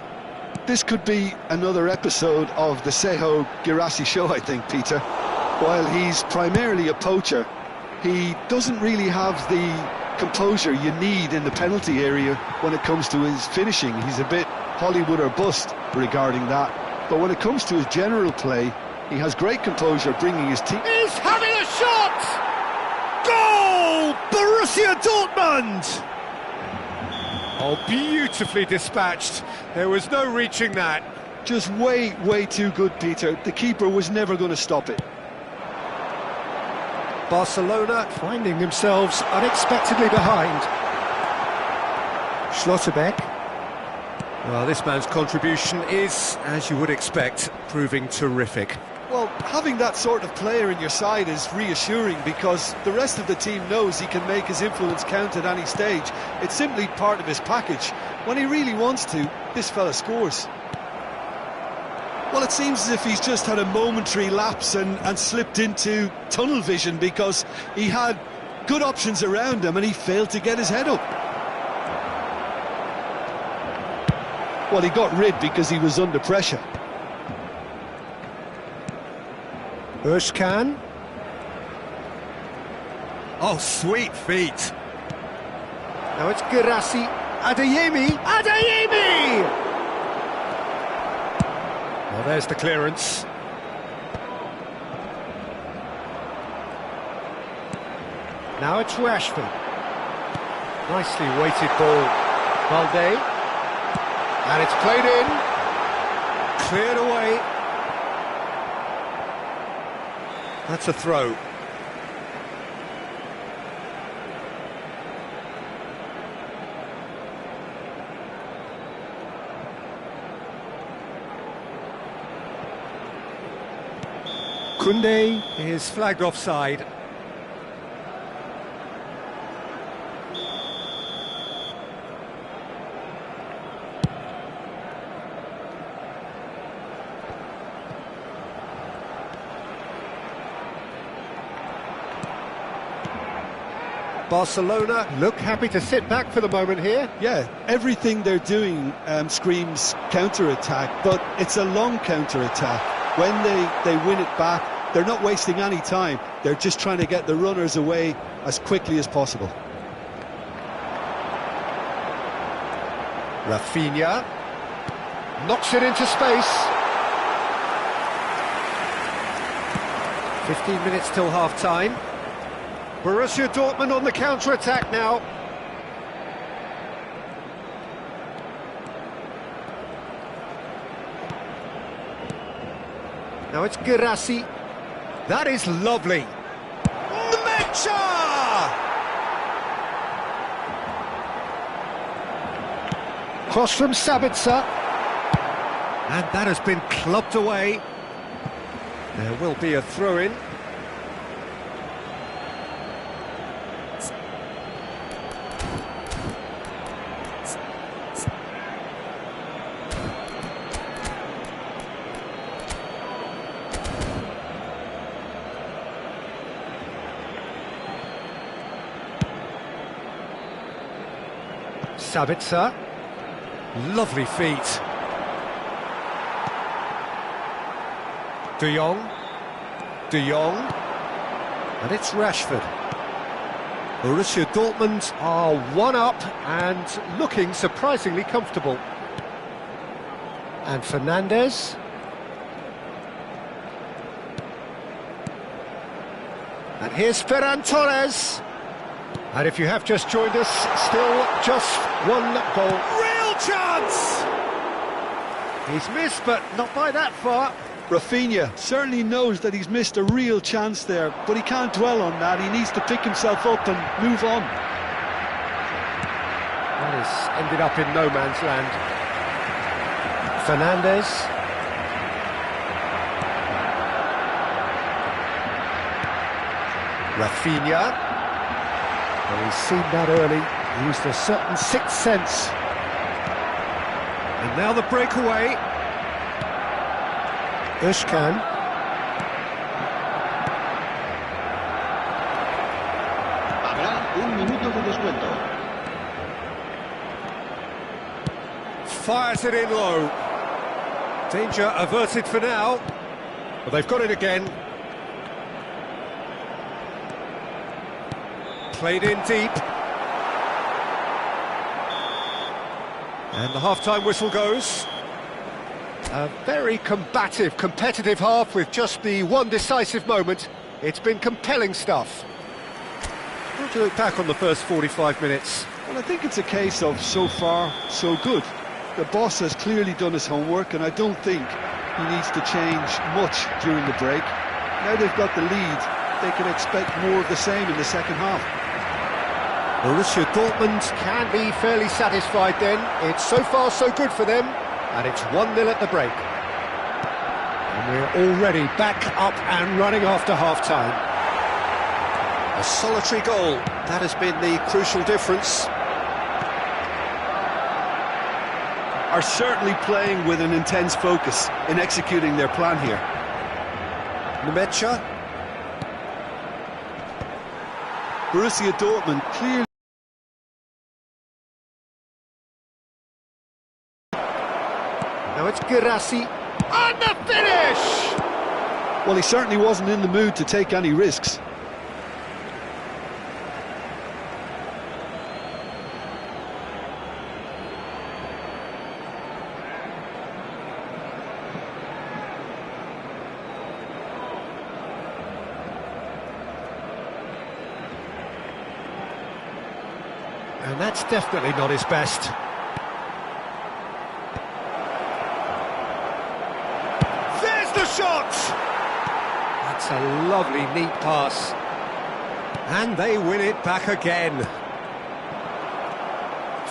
This could be another episode of the Seho Girassi show, I think, Peter. While he's primarily a poacher, he doesn't really have the composure you need in the penalty area when it comes to his finishing. He's a bit Hollywood or bust regarding that. But when it comes to his general play, he has great composure bringing his team... He's having a shot! Goal! Borussia Dortmund! Oh, beautifully dispatched. There was no reaching that. Just way too good, Peter. The keeper was never going to stop it. Barcelona finding themselves unexpectedly behind. Schlotterbeck. Well, this man's contribution is, as you would expect, proving terrific. Well, having that sort of player in your side is reassuring because the rest of the team knows he can make his influence count at any stage. It's simply part of his package. When he really wants to, this fella scores. Well, it seems as if he's just had a momentary lapse and slipped into tunnel vision because he had good options around him and he failed to get his head up. Well, he got rid because he was under pressure. Özkan. Oh, sweet feet. Now it's Girassi. Adeyemi. Well, there's the clearance. Now it's Rashford. Nicely weighted ball. Valde. And it's played in. Cleared away. That's a throw. Kunde is flagged offside. Barcelona look happy to sit back for the moment here. Yeah, everything they're doing screams counter-attack, but it's a long counter-attack. When they win it back, they're not wasting any time. They're just trying to get the runners away as quickly as possible. Rafinha knocks it into space. 15 minutes till half-time. Borussia Dortmund on the counter-attack now. Now it's Girassi. That is lovely. Mecha! Cross from Sabitzer. And that has been clubbed away. There will be a throw-in. Sabitzer. Lovely feet. De Jong. And it's Rashford. Borussia Dortmund are one up and looking surprisingly comfortable. And Fernandes. And here's Ferran Torres. And if you have just joined us, still just one goal. Real chance! He's missed, but not by that far. Rafinha certainly knows that he's missed a real chance there, but he can't dwell on that. He needs to pick himself up and move on. That has ended up in no man's land. Fernandes. Rafinha. Well, he's seen that early, used a certain sixth sense. And now the breakaway. Özcan. Habrá un minuto de descuento. Fires it in low. Danger averted for now. But they've got it again. Played in deep. And the half-time whistle goes. A very combative, competitive half with just the one decisive moment. It's been compelling stuff. How do you look back on the first 45 minutes? Well, I think it's a case of so far, so good. The boss has clearly done his homework, and I don't think he needs to change much during the break. Now they've got the lead, they can expect more of the same in the second half. Borussia Dortmund can be fairly satisfied then. It's so far so good for them, and it's 1-0 at the break. And we're already back up and running after half-time. A solitary goal, that has been the crucial difference. Are certainly playing with an intense focus in executing their plan here. Nemecha. Borussia Dortmund clearly. Now it's Girassi. And the finish! Well, he certainly wasn't in the mood to take any risks. And that's definitely not his best. There's the shot! That's a lovely, neat pass. And they win it back again.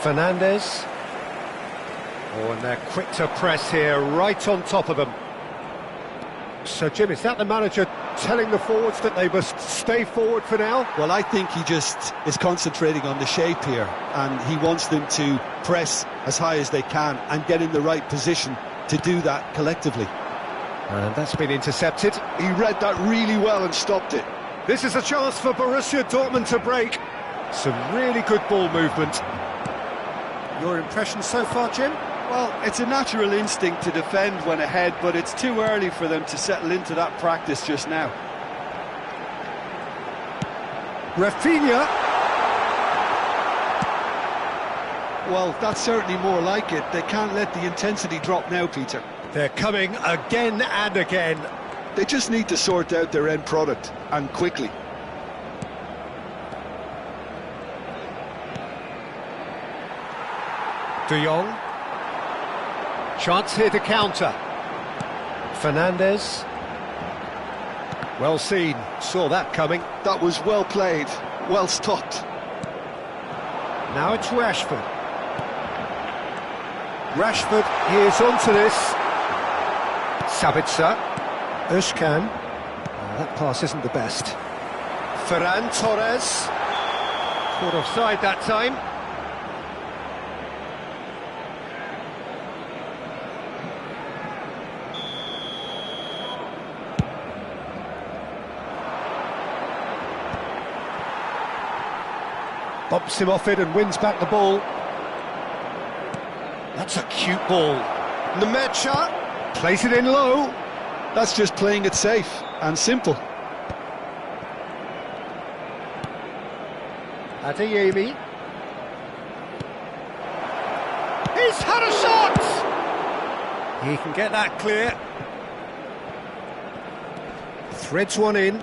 Fernandes. Oh, and they're quick to press here, right on top of them. So, Jim, is that the manager telling the forwards that they must stay forward for now? Well, I think he just is concentrating on the shape here, and he wants them to press as high as they can and get in the right position to do that collectively. And that's been intercepted. He read that really well and stopped it. This is a chance for Borussia Dortmund to break. Some really good ball movement. Your impression so far, Jim? Well, it's a natural instinct to defend when ahead, but it's too early for them to settle into that practice just now. Rafinha. Well, that's certainly more like it. They can't let the intensity drop now, Peter. They're coming again and again. They just need to sort out their end product, and quickly. De Jong. Chance here to counter. Fernandes. Well seen, saw that coming. That was well played, well stopped. Now it's Rashford. Rashford, he is onto this. Sabitzer. Özcan. That pass isn't the best. Ferran Torres. Caught offside that time. Bumps him off it and wins back the ball. That's a cute ball. Nemecha plays it in low. That's just playing it safe and simple. Adeyemi. He's had a shot! He can get that clear. Threads one in.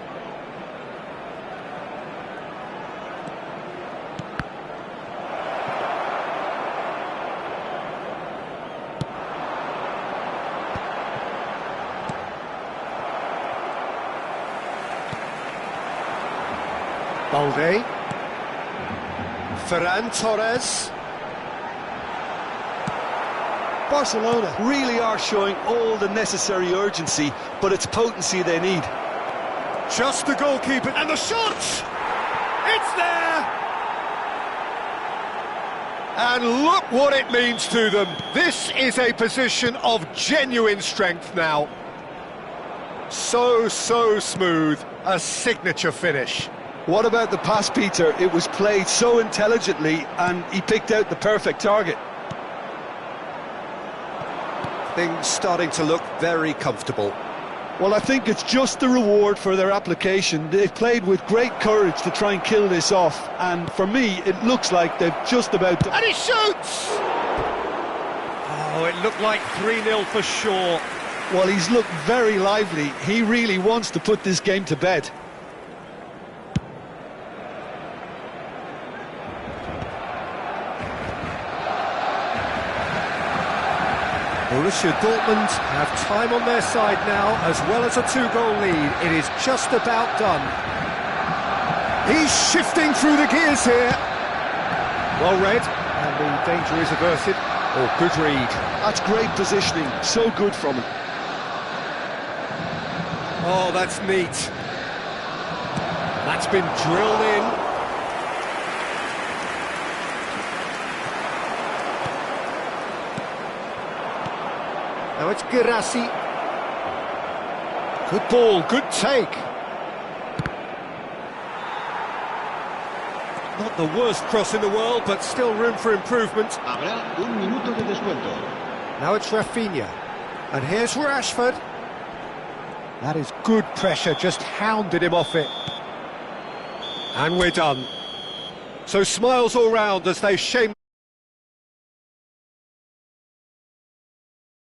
Balde. Ferran Torres. Barcelona really are showing all the necessary urgency, but it's potency they need. Just the goalkeeper, and the shot! It's there! And look what it means to them. This is a position of genuine strength now. So smooth, a signature finish. What about the pass, Peter? It was played so intelligently, and he picked out the perfect target. Things starting to look very comfortable. Well, I think it's just the reward for their application. They've played with great courage to try and kill this off, and for me, it looks like they've just about... And he shoots! Oh, it looked like 3-0 for sure. Well, he's looked very lively. He really wants to put this game to bed. Borussia Dortmund have time on their side now, as well as a 2-goal lead. It is just about done. He's shifting through the gears here. Well read, and the danger is averted. Oh, good read. That's great positioning, so good from him. Oh, that's neat. That's been drilled in. Now it's Girassi. Good ball, good take. Not the worst cross in the world, but still room for improvement. Habrá un minuto de descuento. Now it's Rafinha. And here's Rashford. That is good pressure, just hounded him off it. And we're done. So smiles all round as they shame...